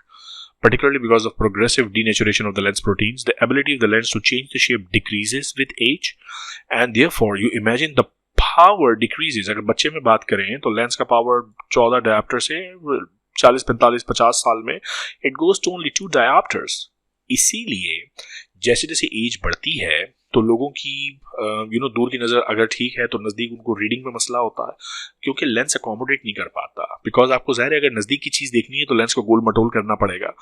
particularly because of progressive denaturation of the lens proteins. The ability of the lens to change the shape decreases with age, and therefore you imagine the power decreases. अगर बच्चे में बात करें तो lens का power 14 dioptre से 40, 45, 50 साल में it goes to only 2 diopters. इसीलिए जैसे जैसे एज बढ़ती है तो लोगों की दूर की नज़र अगर ठीक है तो नज़दीक उनको रीडिंग में मसला होता है, क्योंकि लेंस अकोमोडेट नहीं कर पाता. बिकॉज आपको ज़ाहिर है अगर नज़दीक की चीज़ देखनी है तो लेंस को गोल मटोल करना पड़ेगा.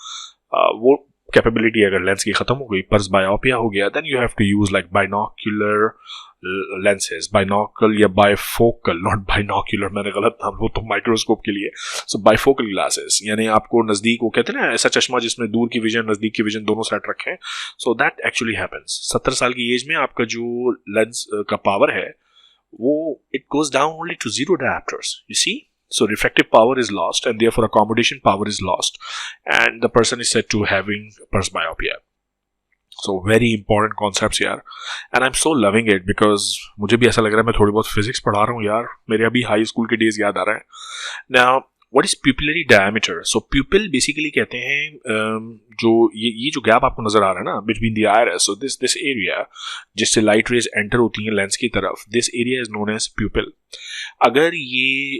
वो कैपेबिलिटी अगर लेंस की ख़त्म हो गई, presbyopia हो गया, then you have to use like binocular lenses, binocle या bifocal, not binocular, मैंने गलत नाम, वो तो माइक्रोस्कोप के लिए. So bifocal glasses, यानी आपको नज़दीक, वो कहते हैं ना ऐसा चश्मा जिसमें दूर की विजन नज़दीक की विजन दोनों सेट रखें. So that actually happens. 70 साल की एज में आपका जो लेंस का पावर है वो it goes down only to 0 diopters. You see? So refractive power is lost and therefore accommodation power is lost, and the person is said to having presbyopia. So very important concepts यार, and I'm so loving it because मुझे भी ऐसा लग रहा है मैं थोड़ी बहुत फिजिक्स पढ़ा रहा हूँ यार, मेरे अभी हाई स्कूल के डेज याद आ रहा है. Now what is pupillary diameter? So pupil basically कहते हैं जो ये जो गैप आपको नजर आ रहा है ना between the iris, so this area जिससे लाइट रेज एंटर होती हैं लेंस की तरफ, this area is known as pupil. अगर ये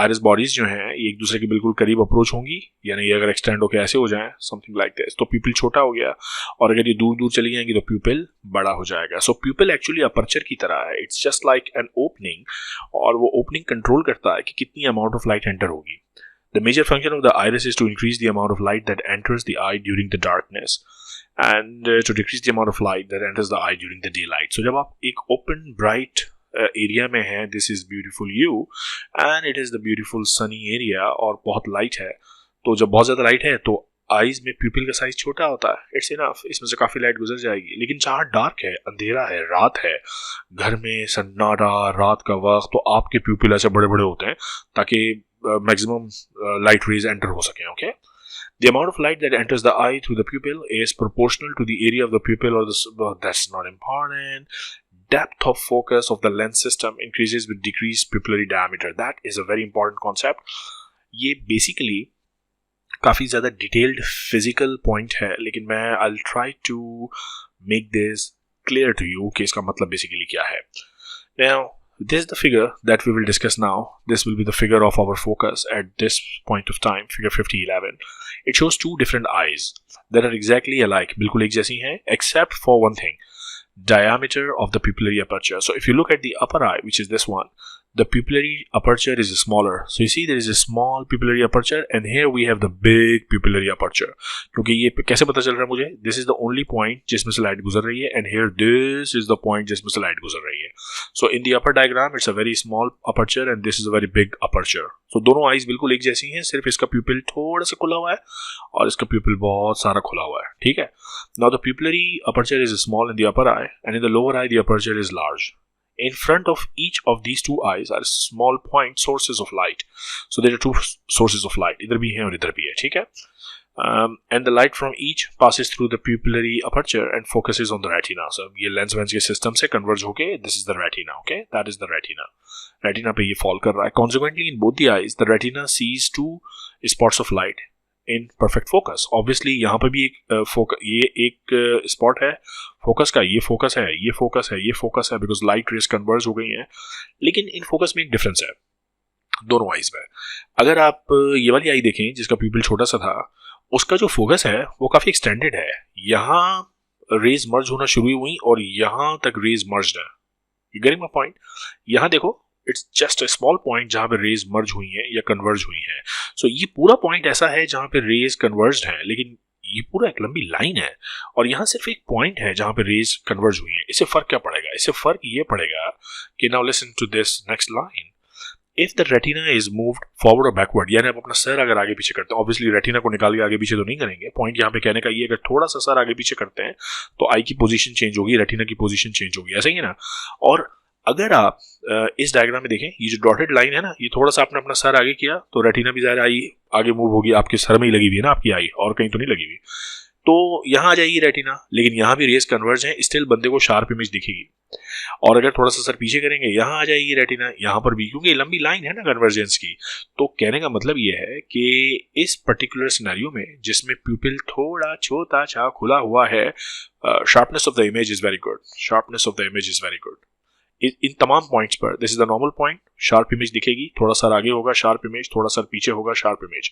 आइरिस बॉडीज जो हैं ये एक दूसरे के बिल्कुल करीब अप्रोच होंगी, यानी अगर एक्सटेंड होकर ऐसे हो जाएं समथिंग लाइक दिस, तो प्यूपिल छोटा हो गया, और अगर ये दूर दूर चली जाएंगी तो प्यूपिल बड़ा हो जाएगा. सो प्यूपिल एक्चुअली अपर्चर की तरह है, it's just like an opening, और वो ओपनिंग कंट्रोल करता है कि कितनी अमाउंट ऑफ लाइट एंटर होगी. The major function of the iris is to increase the amount of light that enters the eye during the darkness and to decrease the amount of light that enters the eye during the daylight. So जब आप एक open bright area में है, this is beautiful you and it is the beautiful Sunny area और बहुत light है, तो जब बहुत ज्यादा लाइट है तो आईज में प्यूपिल का साइज छोटा होता है, इट्स इनफ, इसमें से काफी लाइट गुजर जाएगी. लेकिन जहाँ डार्क है, अंधेरा है, रात है, घर में सन्नाटा, रात का वक्त, तो आपके प्यूपिल ऐसे बड़े बड़े होते हैं ताकि मैक्सिमम लाइट रेज एंटर हो सके. Okay, the amount of light that enters the eye through the pupil is proportional to the area of the pupil, or that's not important. Depth of focus of the lens system increases with decreased pupillary diameter. That is a very important concept. ये basically काफ़ी ज़्यादा detailed physical point है, लेकिन मैं I'll try to make this clear to you कि इसका मतलब basically क्या है. Now this is the figure that we will discuss now. This will be the figure of our focus at this point of time, figure 5011. It shows two different eyes that are exactly alike, बिल्कुल एक जैसी हैं, except for one thing, diameter of the pupillary aperture. So if you look at the upper eye, which is this one, the pupillary aperture is smaller. So you see there is a small pupillary aperture and here we have the big pupillary aperture. क्योंकि ये कैसे पता चल रहा है मुझे? This is the only point जिसमें से लाइट गुजर रही है and here this is the point जिसमें से लाइट गुजर रही है. So in the upper diagram it's a very small aperture and this is a very big aperture. So दोनों आईज बिल्कुल एक जैसी हैं, सिर्फ इसका pupil थोड़ा सा खुला हुआ है और इसका pupil बहुत सारा खुला हुआ है. ठीक है. Now the pupillary aperture is small in the upper eye and in the lower eye the aperture is large. In front of each of these two eyes are small point sources of light. So there are two sources of light. इधर भी है और इधर भी है. ठीक है. And the light from each passes through the pupillary aperture and focuses on the retina. So ये lens के system से converge होके this is the retina. Okay, that is the retina. Retina पे ये fall कर रहा है. Consequently, in both the eyes, the retina sees two spots of light in perfect focus. Obviously, यहाँ पे भी ये एक spot है फोकस का. ये फोकस है, ये फोकस है, ये फोकस है, because light rays converge हो गई हैं. लेकिन इन फोकस में एक डिफरेंस है दोनों आईज में. अगर आप ये वाली आई देखें जिसका प्यूपिल छोटा सा था, उसका जो फोकस है वो काफी एक्सटेंडेड है. यहाँ रेज मर्ज होना शुरू हुई और यहाँ तक रेज मर्ज्ड है. You getting my point? यहाँ देखो, it's just a small point जहाँ पे रेज मर्ज हुई है या कन्वर्ज हुई है. सो ये पूरा पॉइंट ऐसा है जहाँ पे रेज कन्वर्ज्ड है, लेकिन ये पूरा एक लंबी लाइन है और यहाँ सिर्फ एक पॉइंट है जहाँ पे रेज कन्वर्ज हुई है. इससे फर्क क्या पड़ेगा? इससे फर्क ये पड़ेगा कि now listen to this next line. If the retina is moved forward or backward, यानी आप अपना सर अगर आगे पीछे करते हैं, ऑब्वियसली रेटिना को निकाल के आगे पीछे तो नहीं करेंगे. पॉइंट यहाँ पे कहने का ये, अगर थोड़ा सा सर आगे पीछे करते हैं तो आई की पोजीशन चेंज होगी, रेटिना की पोजीशन चेंज होगी. ऐसा ही है ना. और अगर आप इस डायग्राम में देखें, ये जो डॉटेड लाइन है ना, ये थोड़ा सा आपने अपना सर आगे किया तो रेटिना भी ज़ाहिर आई आगे मूव होगी. आपके सर में ही लगी हुई है ना आपकी आई, और कहीं तो नहीं लगी हुई. तो यहाँ आ जाएगी रेटिना, लेकिन यहाँ भी रेज कन्वर्ज है, स्टिल बंदे को शार्प इमेज दिखेगी. और अगर थोड़ा सा सर पीछे करेंगे, यहाँ आ जाएगी रेटिना, यहाँ पर भी, क्योंकि लंबी लाइन है ना कन्वर्जेंस की. तो कहने का मतलब ये है कि इस पर्टिकुलर सिनेरियो में जिसमें प्यूपिल थोड़ा छोटा सा खुला हुआ है, sharpness of the image is very good. Sharpness of the image is very good in तमाम पॉइंट्स पर. This is the normal point, sharp image दिखेगी. थोड़ा सा आगे होगा शार्प इमेज, थोड़ा सा पीछे होगा शार्प इमेज.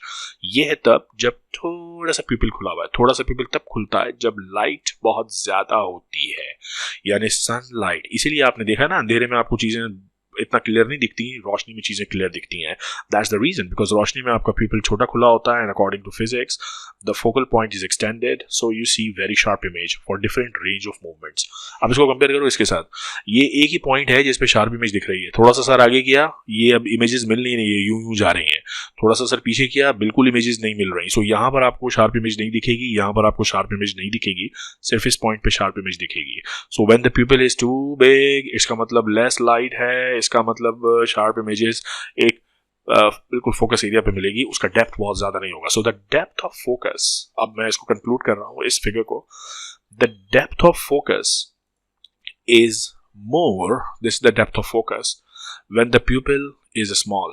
ये है तब जब थोड़ा सा प्यूपिल खुला हुआ है. थोड़ा सा प्यूपिल तब खुलता है जब लाइट बहुत ज्यादा होती है, यानी सनलाइट. इसीलिए आपने देखा ना, अंधेरे में आपको चीजें इतना क्लियर नहीं दिखती, रोशनी में चीजें क्लियर दिखती हैं. दैट्स द रीजन, बिकॉज रोशनी में आपका प्यूपिल छोटा खुला होता है and according to physics the focal point is extended, so you see very sharp image for different range of movements. अब इसको कंपेयर करो इसके साथ. ये एक ही पॉइंट है जिसपे शार्प इमेज दिख रही है. थोड़ा सा सर आगे किया, ये अब इमेजेस मिल नहीं रही है, यूं जा रही हैं. थोड़ा सा सर पीछे किया, बिल्कुल इमेजेस नहीं मिल रही. सो यहाँ पर आपको शार्प इमेज नहीं दिखेगी, यहाँ पर आपको शार्प इमेज नहीं दिखेगी, सिर्फ इस पॉइंट पे शार्प इमेज दिखेगी. So when the pupil is too big, इसका मतलब लेस लाइट है, इसका मतलब शार्प इमेजेस एक बिल्कुल फोकस एरिया पे मिलेगी, उसका डेप्थ बहुत ज्यादा नहीं होगा. So the depth of focus, अब मैं इसको कंक्लूड कर रहा हूं इस फिगर को, the depth of focus is more, this is the depth of focus when the pupil is small.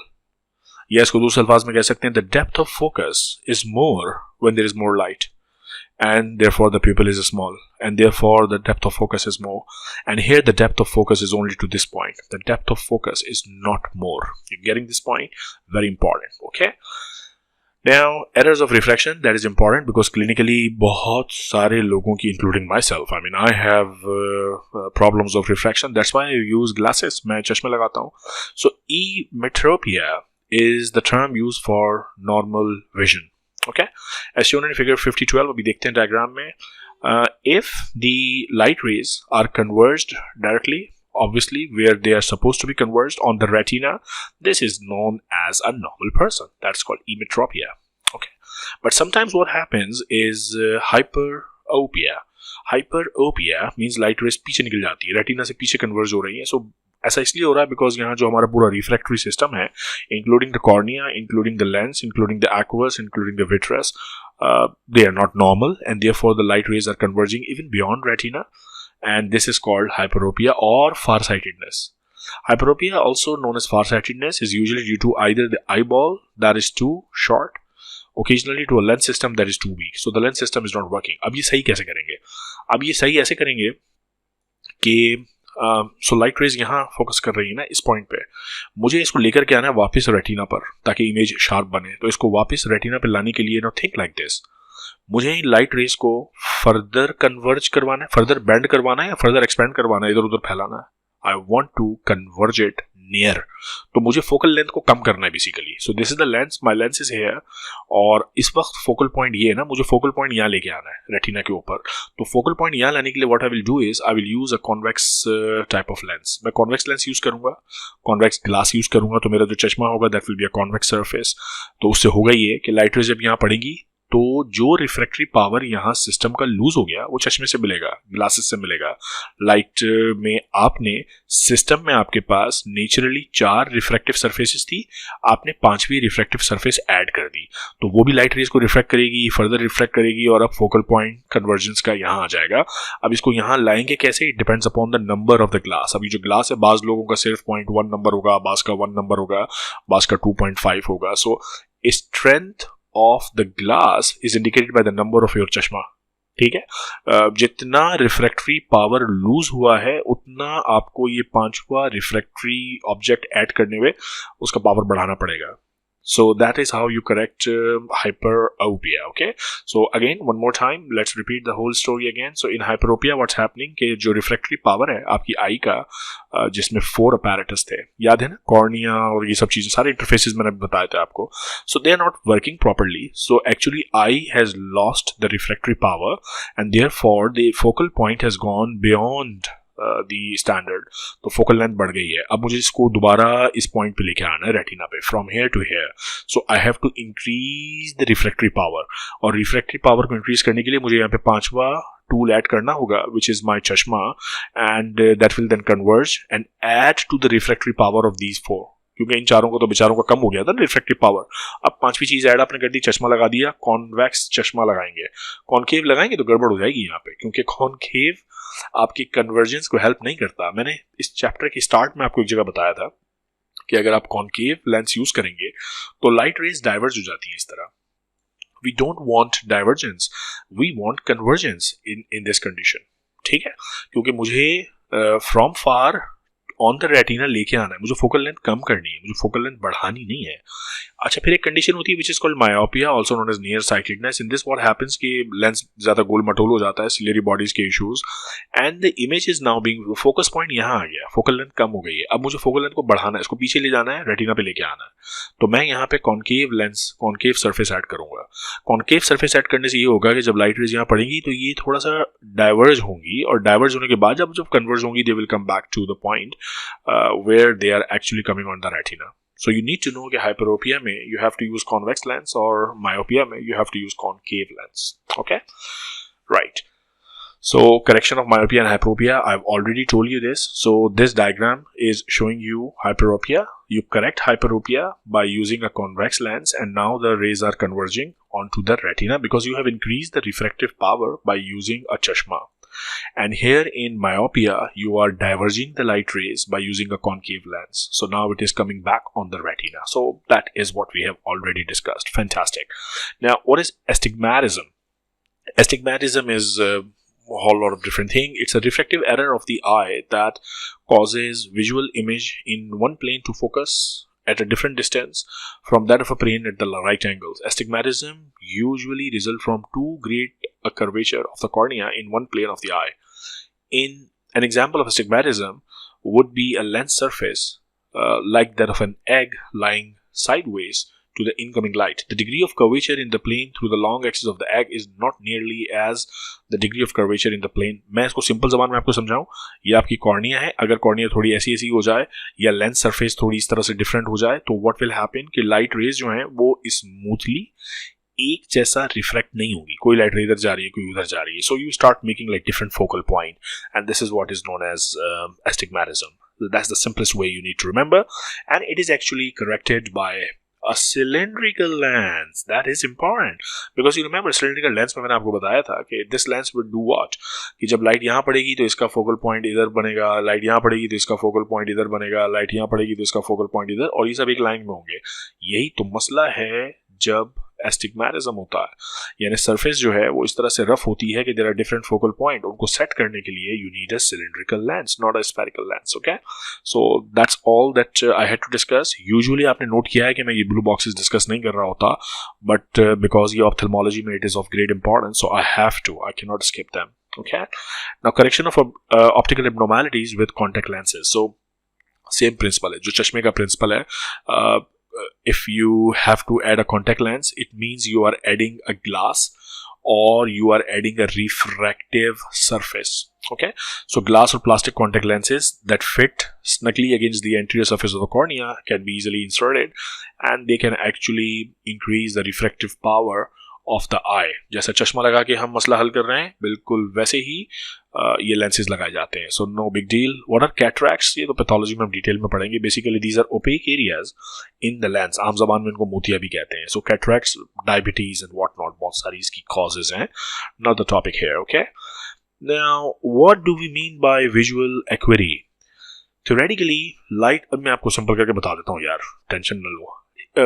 या इसको दूसरे अल्फाज में कह सकते हैं, the depth of focus is more when there is more light and therefore the pupil is small and therefore the depth of focus is more. And here the depth of focus is only to this point. The depth of focus is not more. You're getting this point? Very important. Okay. Now, errors of refraction, that is important because clinically बहुत सारे लोगों की, including myself, I mean I have problems of refraction. That's why I use glasses. मैं चश्मे लगाता हूँ. So emetropia is the term used for normal vision. Okay, as shown in figure 5012, अभी देखते हैं diagram में. If the light rays are converged directly, obviously where they are supposed to be converged on the retina, this is known as a normal person. That's called emetropia. Okay, but sometimes what happens is hyperopia. Hyperopia means light rays पीछे निकल जाती है, retina से पीछे converge हो रही है. So ऐसा इसलिए हो रहा है बिकॉज यहाँ जो हमारा पूरा रिफ्रैक्टरी सिस्टम है, including the cornea, including the lens, including the aqueous, including the vitreous, they are not normal and therefore the light rays are converging even beyond retina, and this is called hyperopia or farsightedness. Hyperopia, also known as farsightedness, is usually due to either the eyeball that is too short, occasionally to a lens system that is too weak. So the lens system is not working. अब ये सही कैसे करेंगे? अब ये सही ऐसे करेंगे कि सो लाइट रेज यहाँ फोकस कर रही है ना इस पॉइंट पे, मुझे इसको लेकर के आना है वापस रेटिना पर ताकि इमेज शार्प बने. तो इसको वापस रेटिना पे लाने के लिए, नो थिंक लाइक दिस, मुझे लाइट रेज को फर्दर कन्वर्ज करवाना है, फर्दर बेंड करवाना है या फर्दर एक्सपेंड करवाना है, इधर उधर फैलाना है. I want to converge it near, तो मुझे फोकल लेंथ को कम करना है basically. So this is the lens, my lens is here, और इस वक्त फोकल पॉइंट ये है ना, मुझे फोकल पॉइंट यहाँ लेके आना है रेटिना के ऊपर. तो फोकल पॉइंट यहाँ लाने के लिए what I will do is I will use a convex type of lens. मैं कॉन्वेक्स लेंस यूज करूंगा, कॉन्वेक्स ग्लास यूज करूंगा, तो मेरा जो चश्मा होगा that will be a convex surface. तो उससे होगा ये कि लाइट रेज जब यहाँ पड़ेगी तो जो रिफ्रैक्टरी पावर यहाँ सिस्टम का लूज हो गया वो चश्मे से मिलेगा, ग्लासेस से मिलेगा. लाइट में आपने सिस्टम में आपके पास नेचुरली 4 रिफ्रैक्टिव सरफेसेस थी, आपने 5वीं रिफ्रैक्टिव सरफेस ऐड कर दी, तो वो भी लाइट रेज को रिफ्रैक्ट करेगी, फर्दर रिफ्रैक्ट करेगी, और अब फोकल पॉइंट कन्वर्जेंस का यहाँ आ जाएगा. अब इसको यहाँ लाएंगे कैसे? It depends upon the number of the glass. अभी जो ग्लास है, बाज लोगों का सिर्फ 0.1 नंबर होगा, बाज का 1 नंबर होगा, बाज का 2.5 होगा. सो strength of the glass is indicated by the number of your चश्मा. ठीक है, जितना रिफ्रैक्टरी पावर लूज हुआ है उतना आपको ये 5वां रिफ्रैक्टरी ऑब्जेक्ट ऐड करने में उसका पावर बढ़ाना पड़ेगा. So that is how you correct hyperopia. Okay. So again, one more time, let's repeat the whole story again. So in hyperopia, what's happening? कि जो refractory power है आपकी आई का, जिसमें 4 apparatus थे, याद है ना, कॉर्निया और ये सब चीजें, सारे इंटरफेसेस मैंने बताए थे आपको. So they are not working properly. So actually, eye has lost the refractory power, and therefore the focal point has gone beyond the standard. तो फोकल लेंथ बढ़ गई है. अब मुझे इसको दोबारा इस पॉइंट पे लेके आना है रेटिना पे, from here to here. So I have to increase the refractory power, और रिफ्रैक्टरी पावर को इंक्रीज करने के लिए मुझे यहाँ पे 5वां टूल ऐड करना होगा, विच इज माई चश्मा, and that will then converge and add to the refractory power of these 4, क्योंकि इन चारों को तो बेचारों का कम हो गया था ना रिफ्रैक्टिव पावर. अब 5वीं चीज ऐड आपने कर दी, चश्मा लगा दिया, कॉन्वेक्स चश्मा लगाएंगे. कॉनकेव लगाएंगे तो गड़बड़ हो जाएगी यहाँ पे, क्योंकि कॉनकेव आपकी कन्वर्जेंस को हेल्प नहीं करता. मैंने इस चैप्टर के स्टार्ट में आपको एक जगह बताया था कि अगर आप कॉनकेव लेंस यूज करेंगे तो लाइट रेज डाइवर्ज हो जाती है इस तरह. We don't want divergence, we want convergence in this condition. ठीक है, क्योंकि मुझे from far on the retina लेके आना है, मुझे फोकल लेंथ कम करनी है, मुझे फोकल लेंथ बढ़ानी नहीं है. अच्छा, फिर एक कंडीशन होती है which is called myopia, also known as near sightedness. In this what happens कि लेंस ज्यादा गोल मटोल हो जाता है, सिलियरी बॉडीज के issues, and the image is now being, focus point यहाँ आ गया, फोकल लेंथ कम हो गई है. अब मुझे फोकल लेंथ को बढ़ाना है, इसको पीछे ले जाना है, रेटिना पे लेके आना है. तो मैं यहाँ पे concave lens, concave surface add करूंगा. कॉनकेव सरफेस ऐड करने से ये होगा कि जब लाइट रेज यहाँ पड़ेंगी तो ये थोड़ा सा डाइवर्ज होंगी, और डाइवर्ज होने के बाद जब कन्वर्ज होंगी they will come back to the point where they are actually coming on the retina. So you need to know कि hyperopia में you have to use convex lens, और myopia में you have to use concave lens. Okay, right. So correction of myopia and hyperopia, I've already told you this. So this diagram is showing you hyperopia. You correct hyperopia by using a convex lens, and now the rays are converging onto the retina because you have increased the refractive power by using a chashma. And here in myopia, you are diverging the light rays by using a concave lens. So now it is coming back on the retina. So that is what we have already discussed. Fantastic. Now, what is astigmatism? Astigmatism is a whole lot of different things. It's a refractive error of the eye that causes visual image in one plane to focus at a different distance from that of a plane at the right angles. Astigmatism usually results from too great a curvature of the cornea in one plane of the eye. In an example of astigmatism would be a lens surface like that of an egg lying sideways to the incoming light. The degree of curvature in the plane through the long axis of the egg is not nearly as the degree of curvature in the plane. मैं इसको simple जबान में आपको समझाऊं, ये आपकी cornea है. अगर कॉर्निया थोड़ी ऐसी ऐसी हो जाए या लेंस सरफेस थोड़ी इस तरह से डिफरेंट हो जाए तो व्हाट विल हैपन कि लाइट रेज जो हैं वो स्मूथली एक जैसा रिफ्लेक्ट नहीं होगी. कोई लाइट रे इधर जा रही है, कोई उधर जा रही है. So you start making like different focal point, and this is what is known as astigmatism. That's the simplest way you need to remember, and it is actually corrected by a cylindrical lens. That is important because you remember cylindrical lens में मैंने आपको बताया था कि this lens would do what, कि जब light यहाँ पड़ेगी तो इसका फोकल पॉइंट इधर बनेगा, लाइट यहाँ पड़ेगी तो इसका फोकल पॉइंट इधर बनेगा, लाइट यहाँ पड़ेगी तो इसका फोकल पॉइंट इधर, और ये सब एक लाइन में होंगे. यही तो मसला है जब एस्टिग्मेटिज्म होता है, यानी सरफेस जो है वो इस तरह से रफ होती है कि there are different focal point. उनको सेट करने के लिए you need a cylindrical lens, not a spherical lens. Okay, so that's all that I had to discuss. Usually आपने नोट किया है कि मैं ये ब्लू बॉक्सेस डिस्कस नहीं कर रहा होता, बट बिकॉज ये ऑप्थेल्मोलॉजी में it is of great importance, so I have to, I can not skip them. Okay, now correction of optical abnormalities with contact lenses. So same principle है, जो चश्मे का प्रिंसिपल है. If you have to add a contact lens, it means you are adding a glass or you are adding a refractive surface. Okay, so glass or plastic contact lenses that fit snugly against the anterior surface of the cornea can be easily inserted, and they can actually increase the refractive power of the eye. जैसा चश्मा लगा के हम मसला हल कर रहे हैं, बिल्कुल वैसे ही ये लेंसेज लगाए जाते हैं. So no big deal. What are cataracts? ये तो पैथोलॉजी में हम डिटेल में पढ़ेंगे. Basically these are opaque areas in the lens. आम जबान में इनको मोतिया भी कहते हैं. So cataracts, diabetes and what not, बहुत सारी इसकी कॉजेज हैं. Not the topic here. Okay, now what do we mean by visual acuity? Theoretically light, अब मैं आपको सिंपल करके बता देता हूँ यार, टेंशन न लो.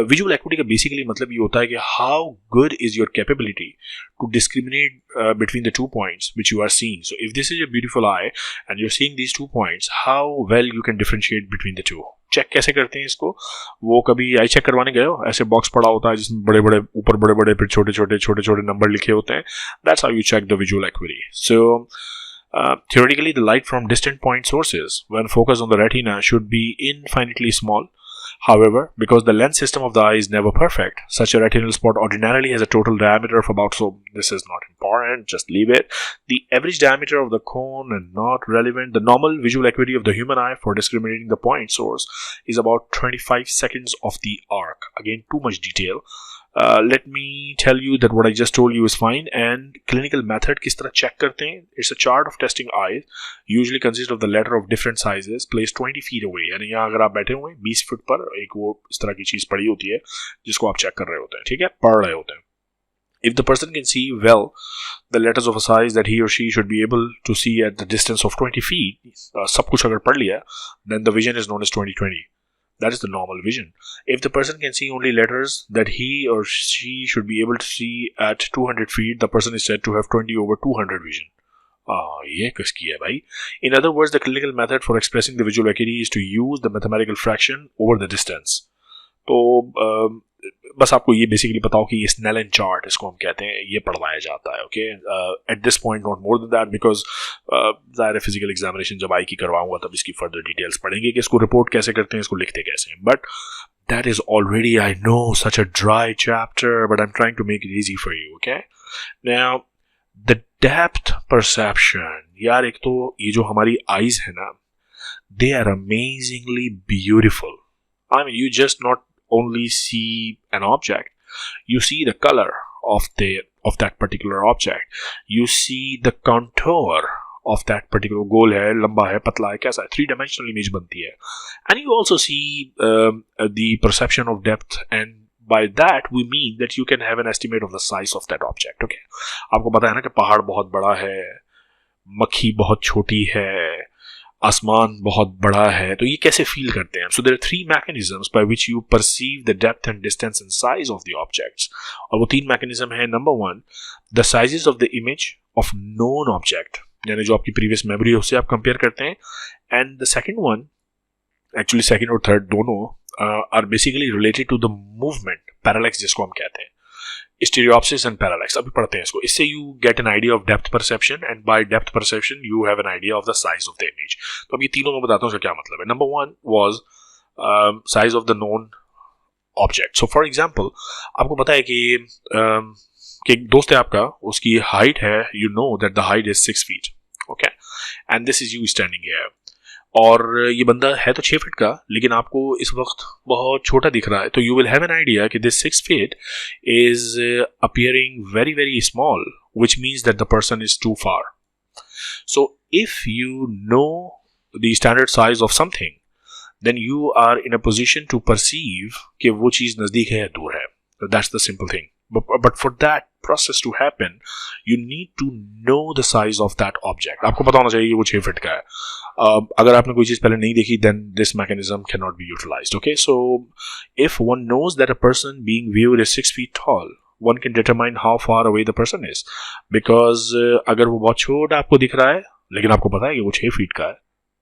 विजुअल एक्विटी का बेसिकली मतलब ये होता है कि how good is your capability to discriminate between the two points which you are seeing. So if this is a beautiful eye and you are seeing these two points, how well you can differentiate between the two. Check कैसे करते हैं इसको? वो कभी I check करवाने गए हो? ऐसे बॉक्स पड़ा होता है जिसमें बड़े बड़े ऊपर बड़े बड़े फिर छोटे छोटे नंबर लिखे होते हैं. That's how you check the visual acuity. So theoretically, the light from distant point sources, when focused on the retina, should be infinitely small. However, because the lens system of the eye is never perfect, such a retinal spot ordinarily has a total diameter of about, so this is not important, just leave it. The average diameter of the cone and not relevant. The normal visual acuity of the human eye for discriminating the point source is about 25 seconds of the arc. Again, too much detail. Let me tell you that what I just told you is fine. And clinical method किस तरह check करते हैं? It's a chart of testing eyes. Usually consists of the letter of different sizes placed 20 feet away. यानी यहाँ अगर आप बैठे हुए हैं 20 फीट पर, एक वो इस तरह की चीज पड़ी होती है जिसको आप चेक कर रहे होते हैं. ठीक है, पढ़ रहे होते हैं. If the person can see well the letters of a size that he or she should be able to see at the distance of 20 feet, सब कुछ अगर पढ़ लिया, then the vision is known as 20/20. That is the normal vision. If the person can see only letters that he or she should be able to see at 200 feet, the person is said to have 20/200 vision. ये किसकी है भाई? In other words, the clinical method for expressing the visual acuity is to use the mathematical fraction over the distance. तो बस आपको ये basically पता हो कि ये स्नेलन चार्ट इसको हम कहते हैं, ये पढ़वाया जाता है. Okay, at this point not more then that, because ज़ाहिर फिजिकल एग्जामिनेशन जब आई की करवाऊंगा तब इसकी फर्दर डिटेल्स पढ़ेंगे कि इसको रिपोर्ट कैसे करते हैं, इसको लिखते कैसे हैं. But that is already, I know, such a dry chapter, but I am trying to make it easy for you. Okay, now the depth perception. यार एक तो ये जो हमारी आईज है ना, they are amazingly beautiful. I mean, you just not only see an object, you see the color of that particular object, you see the contour of that particular गोल है, लंबा है, पतला है, कैसा है, 3-dimensional image बनती है. And you also see the perception of depth, and by that we mean that you can have an estimate of the size of that object. Okay, आपको पता है ना कि पहाड़ बहुत बड़ा है, मक्खी बहुत छोटी है, आसमान बहुत बड़ा है, तो ये कैसे फील करते हैं? So there are 3 mechanisms by which you perceive the depth and distance and size of the objects. और वो 3 mechanism है. Number 1, the sizes of the image of known object, यानी जो आपकी previous memory है उससे आप compare करते हैं. And the second one, actually second और third दोनों are basically related to the movement, parallax जिसको हम कहते हैं. Stereopsis and parallax, अभी पढ़ते हैं इसको. इससे you get an idea of depth perception, and by depth perception you have an idea of the size of the image. तो अब ये तीनों मैं बताता हूँ इसका क्या मतलब है. Number 1 was size of the known object. So for example, आपको पता है कि एक दोस्त है आपका, उसकी हाइट है, you know that the height is 6 feet. Okay, and this is you standing here. और ये बंदा है तो 6 फीट का, लेकिन आपको इस वक्त बहुत छोटा दिख रहा है, तो you will have an idea कि this 6 feet is appearing very very small, which means that the person is too far. So if you know the standard size of something, then you are in a position to perceive कि वो चीज नजदीक है या दूर है. That's the simple thing. But for that process to happen, you need to know the size of that object. आपको पता होना चाहिए कि वो 6 फीट का है. अगर आपने कोई चीज़ पहले नहीं देखी, then this mechanism cannot be utilized. Okay, so if one knows that a person being viewed is 6 feet tall, one can determine how far away the person is. Because अगर वो बहुत छोटा आपको दिख रहा है, लेकिन आपको पता है कि वो 6 फीट का है,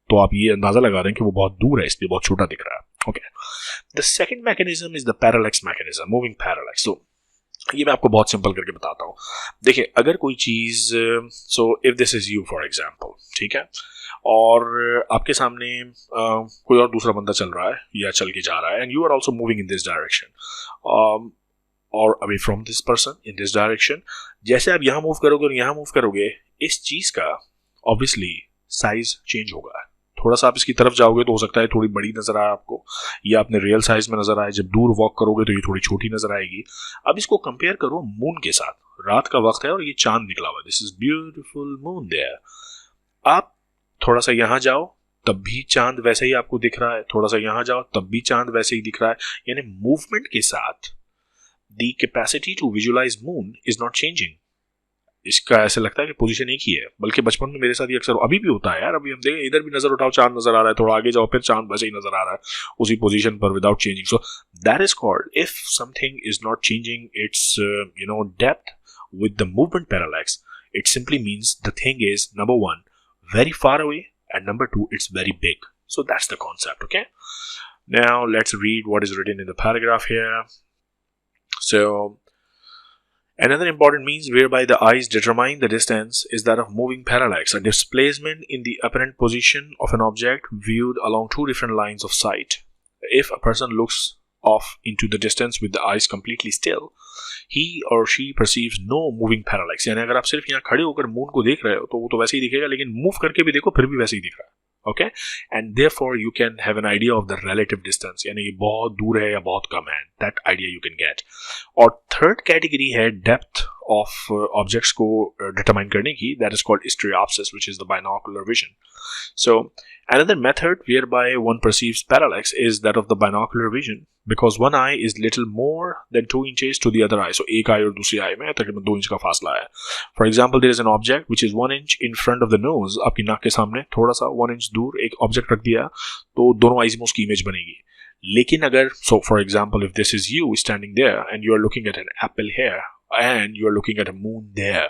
तो आप ये अंदाजा लगा रहे हैं कि वो बहुत दूर है, इसलिए बहुत छोटा दिख रहा है. Okay, the second mechanism is the parallax mechanism, moving parallax. So ये मैं आपको बहुत सिंपल करके बताता हूँ. देखिए, अगर कोई चीज़, so if this is you for example, ठीक है, और आपके सामने कोई और दूसरा बंदा चल रहा है या चल के जा रहा है, and you are also moving in this direction और away from this person in this direction. जैसे आप यहाँ मूव करोगे और यहाँ मूव करोगे, इस चीज़ का ऑब्वियसली साइज चेंज होगा. थोड़ा सा आप इसकी तरफ जाओगे तो हो सकता है थोड़ी बड़ी नजर आए आपको, या अपने रियल साइज में नजर आए. जब दूर वॉक करोगे तो ये थोड़ी छोटी नजर आएगी. अब इसको कंपेयर करो मून के साथ. रात का वक्त है और ये चांद निकला हुआ है. This is beautiful moon there. आप थोड़ा सा यहाँ जाओ तब भी चांद वैसे ही आपको दिख रहा है, थोड़ा सा यहाँ जाओ तब भी चांद वैसे ही दिख रहा है. यानी मूवमेंट के साथ the capacity to visualise moon is not changing. इसका ऐसे लगता है कि पोजीशन एक ही है, बल्कि बचपन में मेरे साथ ये अक्सर अभी भी होता है यार. अभी हम देखें, इधर भी नजर उठाओ चांद नजर आ रहा है, थोड़ा आगे जाओ फिर चांद वैसे ही नजर आ रहा है उसी पोजीशन पर without changing. So that is called, if something is not changing it's depth with the movement parallax, it simply means the thing is, number one, very far away, and number two, it's very big. So that's the concept, okay? Now let's read what is written in the paragraph here. So another important means whereby the eyes determine the distance is that of moving parallax, a displacement in the apparent position of an object viewed along two different lines of sight. If a person looks off into the distance with the eyes completely still, he or she perceives no moving parallax. यानी अगर आप सिर्फ यहाँ खड़े होकर moon को देख रहे हो तो वो तो वैसे ही दिखेगा, लेकिन मूव करके भी देखो फिर भी वैसे ही दिख रहा है. Okay, and therefore you can have an idea of the relative distance, यानी ये बहुत दूर है या बहुत कम है. That idea you can get. और third category है depth of objects को determine करने की. That is called stereopsis, which is the binocular vision. So another method whereby one perceives parallax is that of the binocular vision, because one eye is little more than 2 inches to the other eye. So एक eye और दूसरी eye में तकरीबन 2 inch का फासला है. For example, there is an object which is 1 inch in front of the nose. आपकी नाक के सामने थोड़ा सा 1 इंच दूर एक ऑब्जेक्ट रख दिया तो दोनों आईज में उसकी इमेज बनेगी. लेकिन अगर, so for example, if this is you standing there and you are looking at an apple here and you are looking at a moon there,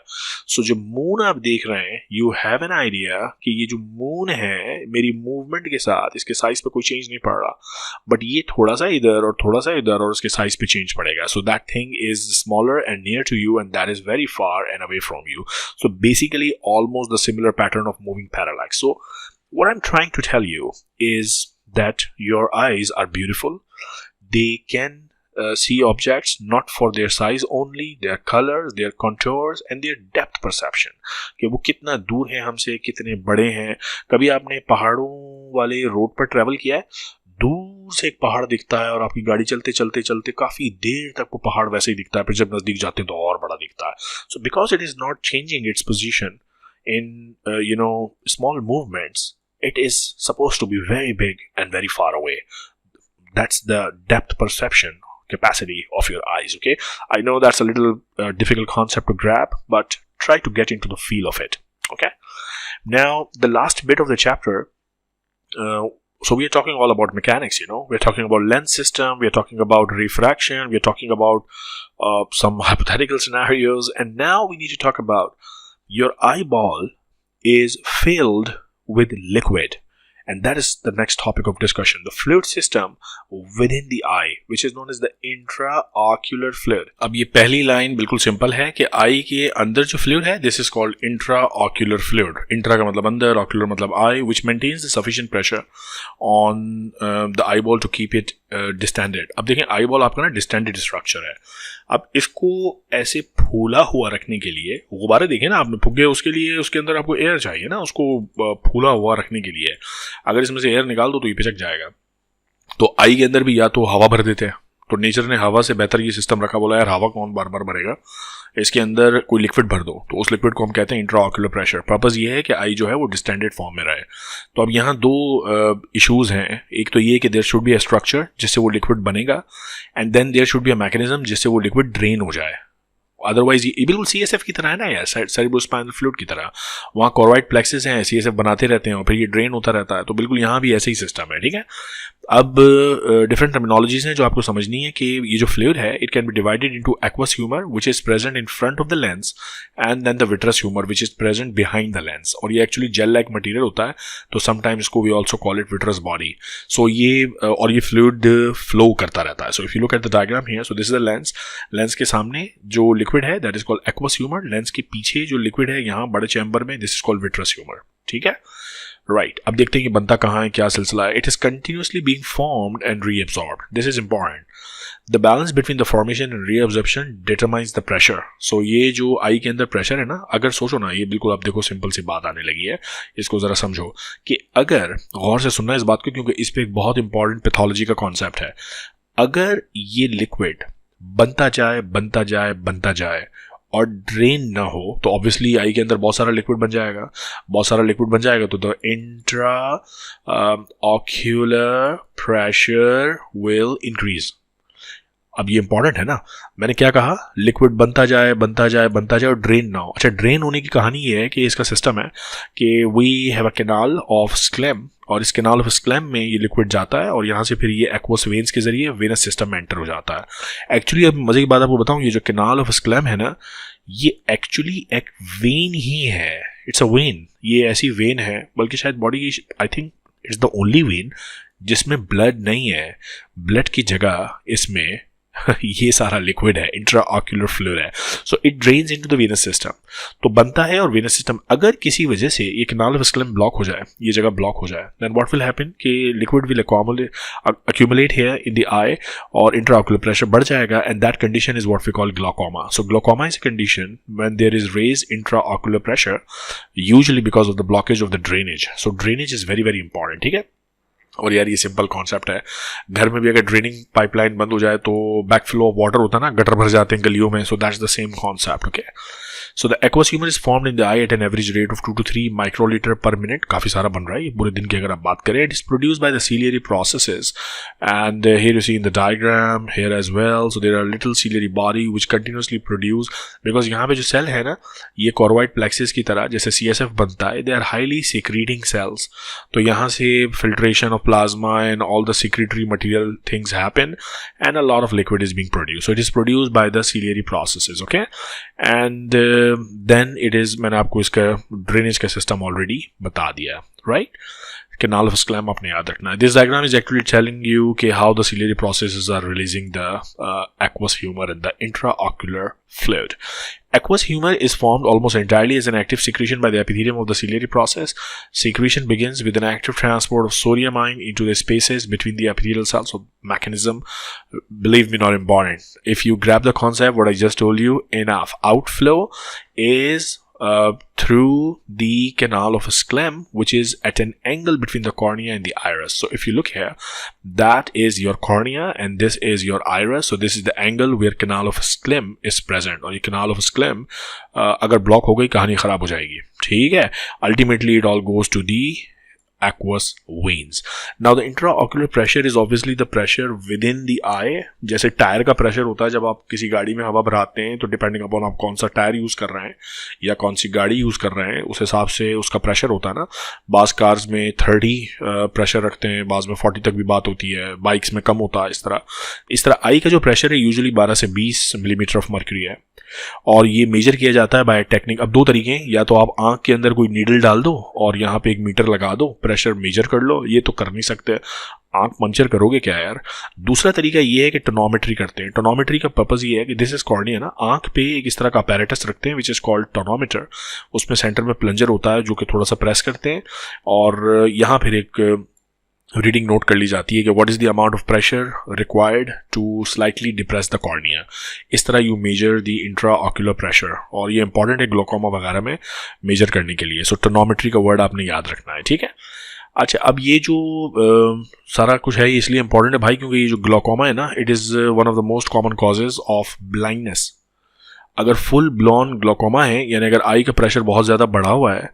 so जो moon आप देख रहे हैं, you have an idea कि ये जो moon है मेरी movement के साथ इसके size पे कोई change नहीं पड़ रहा, but ये थोड़ा सा इधर और थोड़ा सा इधर और इसके size पे change पड़ेगा. So that thing is smaller and near to you, and that is very far and away from you. So basically almost the similar pattern of moving parallax. So what I'm trying to tell you is that your eyes are beautiful. They can see objects not for their size only, their colors, their contours and their depth perception. कि वो कितना दूर है हमसे, कितने बड़े हैं. कभी आपने पहाड़ों वाले रोड पर ट्रैवल किया है? दूर से एक पहाड़ दिखता है और आपकी गाड़ी चलते चलते चलते काफी देर तक वो पहाड़ वैसे ही दिखता है, फिर जब नजदीक जाते हैं तो और बड़ा दिखता है. So because it is not changing its position in small movements, it is supposed to be very big and very far away. That's the depth perception capacity of your eyes. Okay, I know that's a little difficult concept to grab, but try to get into the feel of it. Okay, now the last bit of the chapter, so we are talking all about mechanics. We're talking about lens system, we are talking about refraction, we are talking about some hypothetical scenarios, and now we need to talk about your eyeball is filled with liquid, and that is the next topic of discussion, the fluid system within the eye, which is known as the intraocular fluid. अब ये पहली line बिल्कुल simple है कि आई के अंदर जो fluid है, this is called intraocular fluid. Intra का मतलब अंदर, ocular मतलब आई, which maintains the sufficient pressure on the eyeball to keep it distended. अब देखें, eyeball आपका ना distended structure है. अब इसको ऐसे फूला हुआ रखने के लिए, गुब्बारे देखें ना आपने फुगे, उसके लिए उसके अंदर आपको एयर चाहिए ना, उसको फूला हुआ रखने के लिए. अगर इसमें से एयर निकाल दो तो ये पिचक जाएगा. तो आई के अंदर भी या तो हवा भर देते हैं, तो नेचर ने हवा से बेहतर ये सिस्टम रखा, बोला यार हवा कौन बार बार भरेगा, इसके अंदर कोई लिक्विड भर दो, तो उस लिक्विड को हम कहते हैं इंट्राऑक्यूलर प्रेशर. पर्पस ये है कि आई जो है वो डिस्टेंडेड फॉर्म में रहे. तो अब यहाँ दो इश्यूज हैं. एक तो ये कि there should be a structure जिससे वो लिक्विड बनेगा, and then there should be a mechanism जिससे वो लिक्विड ड्रेन हो जाए. अदरवाइज ये बिल्कुल CSF की तरह है ना यार, सेरेब्रोस्पाइनल फ्लूइड की तरह, वहाँ कॉर्वाइड प्लेक्सेस हैं, CSF बनाते रहते हैं और फिर ये ड्रेन होता रहता है, तो बिल्कुल यहाँ भी ऐसे ही सिस्टम है, ठीक है। अब डिफरेंट टर्मिनोलॉजीज हैं जो आपको समझनी है कि ये जो फ्लूइड है it can be divided into aqueous humour which is present in front of the lens and then the vitreous humour which is present behind the lens, और ये एक्चुअली जेल लाइक मटेरियल होता है, तो sometimes इसको we also call it vitreous body. So ये और ये fluid flow करता रहता है। So if you look at the diagram here, so this is the lens, lens के सामने जो लिक्विड है that is called aqueous humour, lens के पीछे जो लिक्विड है यहाँ बड़े चैम्बर में, this is called vitreous humour, ठीक है, राइट। अब देखते हैं कि बनता कहाँ है, क्या सिलसिला है। It is continuously being formed and reabsorbed, this is important. The balance between the formation and reabsorption determines the pressure. So ये जो आई के अंदर प्रेशर है ना, अगर सोचो ना, ये बिल्कुल आप देखो सिंपल सी बात आने लगी है, इसको जरा समझो कि अगर गौर से सुनना इस बात को, क्योंकि इस पे एक बहुत इंपॉर्टेंट पैथोलॉजी का कॉन्सेप्ट है। अगर ये लिक्विड बनता जाए बनता जाए बनता जाए और ड्रेन ना हो तो ऑब्वियसली आई के अंदर बहुत सारा लिक्विड बन जाएगा, बहुत सारा लिक्विड बन जाएगा तो the intra ocular pressure will increase. अब ये इंपॉर्टेंट है ना, मैंने क्या कहा, लिक्विड बनता जाए बनता जाए बनता जाए और ड्रेन ना हो। अच्छा, ड्रेन होने की कहानी ये है कि इसका सिस्टम है कि we have a canal of Schlemm, और इस कैनाल ऑफ स्क्लेम में ये लिक्विड जाता है और यहाँ से फिर ये एक्वस वेन्स के जरिए वेनस सिस्टम में एंटर हो जाता है। एक्चुअली अब मजे की बात आपको बताऊँ, ये जो कैनाल ऑफ स्क्लेम है ना, ये एक्चुअली एक वेन ही है, इट्स अ वेन। ये ऐसी वेन है, बल्कि शायद बॉडी की, I think it's the only when जिसमें ब्लड नहीं है, ब्लड की जगह इसमें ये सारा लिक्विड है, इंट्रा ऑक्यूलर फ्लूइड है। So it drains into the venous system, तो बनता है। और वेनस सिस्टम अगर किसी वजह से ये कैनाल ऑफ स्क्लेम ब्लॉक हो जाए, ये जगह ब्लॉक हो जाए, देन व्हाट विल हैपन कि liquid will accumulate here in the eye और इंट्रा ऑक्यूलर प्रेशर बढ़ जाएगा, and that condition is what we call glaucoma. So glaucoma is a condition when there is raised intra ocular pressure, usually because of the blockage of the drainage. So drainage is very very important, ठीक है। और यार ये simple concept है, घर में भी अगर ड्रेनिंग पाइपलाइन बंद हो जाए तो बैक फ्लो ऑफ वाटर होता है ना, गटर भर जाते हैं गलियों में, so that's the same concept, okay. So the aqueous humour is formed in the eye at an average rate of 2 to 3 microlitre per minute, काफी सारा बन रहा है ये पूरे दिन की अगर आप बात करें। It is produced by the ciliary processes, and here you see in the diagram here as well, so there are little ciliary body which continuously produce, because यहाँ पे जो सेल है ना, ये कॉर्वाइड प्लेक्सेस की तरह जैसे CSF बनता है, they are highly secreting cells, तो यहाँ से filtration of plasma and all the secretory material things happen and a lot of liquid is being produced. So it is produced by the ciliary processes, okay, and then it is, मैंने आपको इसका drainage का system already बता दिया, right? Canal of sclem आपने याद रखना है। This diagram is actually telling you कि how the ciliary processes are releasing the aqueous humor and the intraocular fluid. Aqueous humor is formed almost entirely as an active secretion by the epithelium of the ciliary process. Secretion begins with an active transport of sodium ion into the spaces between the epithelial cells. So mechanism, believe me, not important. If you grab the concept, what I just told you, enough. Outflow is through the canal of sclem, which is at an angle between the cornea and the iris. So if you look here, that is your cornea and this is your iris. So this is the angle where canal of sclem is present. और ये canal of sclem अगर block हो गई कहानी खराब हो जाएगी, ठीक है। Ultimately it all goes to the aqueous veins. Now the intraocular pressure is obviously the pressure within the eye. जैसे टायर का प्रेशर होता है जब आप किसी गाड़ी में हवा भराते हैं, तो डिपेंडिंग अपॉन आप कौन सा टायर यूज़ कर रहे हैं या कौन सी गाड़ी यूज़ कर रहे हैं, उस हिसाब से उसका प्रेशर होता है ना। बाज़ कार्स में 30 प्रेशर रखते हैं, बाज़ में 40 तक भी बात होती है, बाइक्स में कम होता है। इस तरह आई का जो प्रेशर है यूजुअली 12 से 20 मिलीमीटर ऑफ मर्क्यूरी है, और ये मेजर किया जाता है बाय टेक्निक। अब दो तरीके हैं, या तो आप आंख के अंदर कोई नीडल डाल दो और यहाँ पे एक मीटर लगा दो, प्रेशर मेजर कर लो, ये तो कर नहीं सकते, आंख पंचर करोगे क्या यार। दूसरा तरीका ये है कि टोनोमेट्री करते हैं। टोनोमेट्री का पर्पस ये है कि दिस इज कॉर्निया ना, आंख पे एक इस तरह का अपैरेटस रखते हैं विच इज कॉल्ड टोनोमीटर, उसमें सेंटर में प्लंजर होता है जो कि थोड़ा सा प्रेस करते हैं, और यहाँ फिर एक रीडिंग नोट कर ली जाती है कि what is the amount of pressure required to slightly depress the cornea. इस तरह you measure the intra ocular pressure, और ये इंपॉर्टेंट है ग्लोकोमा वगैरह में मेजर करने के लिए। सो टोनोमेट्री का वर्ड आपने याद रखना है, ठीक है। अच्छा, अब ये जो सारा कुछ है ये इसलिए इंपॉर्टेंट है भाई क्योंकि ये जो ग्लोकोमा है ना, it is one of the most common causes of blindness. अगर फुल ब्लॉन ग्लोकोमा है, यानी अगर आई का प्रेशर बहुत ज़्यादा बढ़ा हुआ है,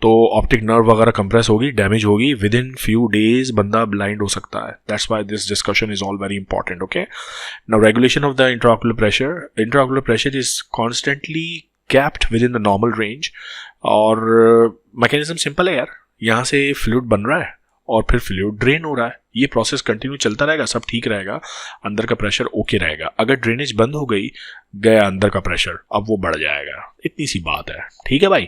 तो ऑप्टिक नर्व वगैरह कंप्रेस होगी, डैमेज होगी, विद इन फ्यू डेज बंदा ब्लाइंड हो सकता है. That's why this discussion is all very important. Okay, now regulation of the intraocular pressure. Intraocular pressure is constantly capped with in the normal range. और mechanism simple है यार, यहाँ से fluid बन रहा है और फिर फ्लूइड ड्रेन हो रहा है. ये प्रोसेस कंटिन्यू चलता रहेगा, सब ठीक रहेगा, अंदर का प्रेशर ओके रहेगा. अगर ड्रेनेज बंद हो गई, गया अंदर का प्रेशर, अब वो बढ़ जाएगा. इतनी सी बात है, ठीक है भाई.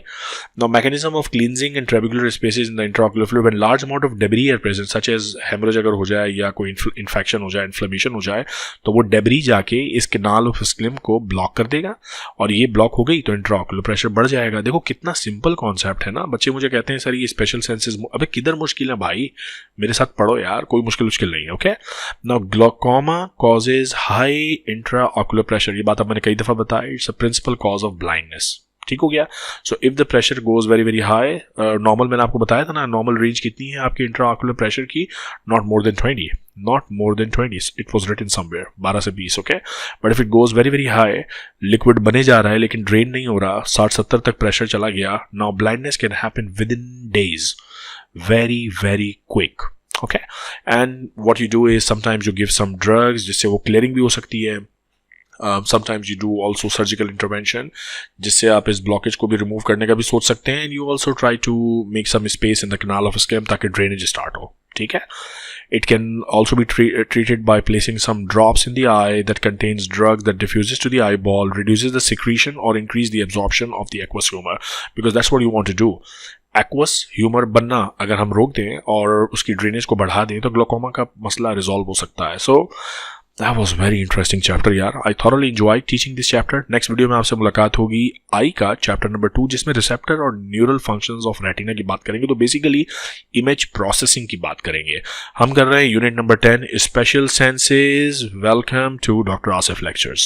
Now mechanism of cleansing in trabecular spaces in the intraocular fluid when large amount of debris are present, such as haemorrhage अगर हो जाए या कोई इन्फेक्शन हो जाए, इन्फ्लेमेशन हो जाए, तो वो डेब्री जाके इस कैनाल ऑफ स्किल्म को ब्लॉक कर देगा, और ये ब्लॉक हो गई तो इंट्राऑक्यूलर प्रेशर बढ़ जाएगा. देखो कितना सिंपल कॉन्सेप्ट है ना. बच्चे मुझे कहते हैं सर ये स्पेशल सेंसेस, अबे किधर मुश्किल है भाई, मेरे साथ पढ़ो यार, कोई मुश्किल नहीं है. Okay, now glaucoma causes high intraocular pressure. ये बात अब मैंने कई दफा बताया, it's a principal cause of blindness. ठीक हो गया. So if the pressure goes very very high, normal मैंने आपको बताया था ना, नॉर्मल रेंज कितनी है आपकी इंट्राऑक्यूलर प्रेशर की, not more than 20, not more than 20, it was written somewhere 12 से 20. Okay, but if it goes very very high, liquid बने जा रहा है लेकिन ड्रेन नहीं हो रहा, 60-70 तक प्रेशर चला गया, now blindness can happen with in days, very very quick. Okay, and what you do is sometimes you give some drugs जिससे वो clearing भी हो सकती है. Sometimes you do also surgical intervention जिससे आप इस blockage को भी remove करने का भी सोच सकते हैं. And you also try to make some space in the canal of skin ताकि drainage start हो. ठीक है. It can also be treated by placing some drops in the eye that contains drug that diffuses to the eyeball, reduces the secretion or increase the absorption of the aqueous humor, because that's what you want to do. Aqueous humour बनना अगर हम रोक दें और उसकी drainage को बढ़ा दें तो ग्लोकोमा का मसला रिजॉल्व हो सकता है. So that was very interesting chapter यार. I thoroughly enjoyed teaching this chapter. Next video में आपसे मुलाकात होगी आई का चैप्टर नंबर 2, जिसमें रिसेप्टर और न्यूरल फंक्शंस ऑफ रेटिना की बात करेंगे. तो बेसिकली इमेज प्रोसेसिंग की बात करेंगे. हम कर रहे हैं unit number 10, special senses. Welcome to doctor Asif lectures.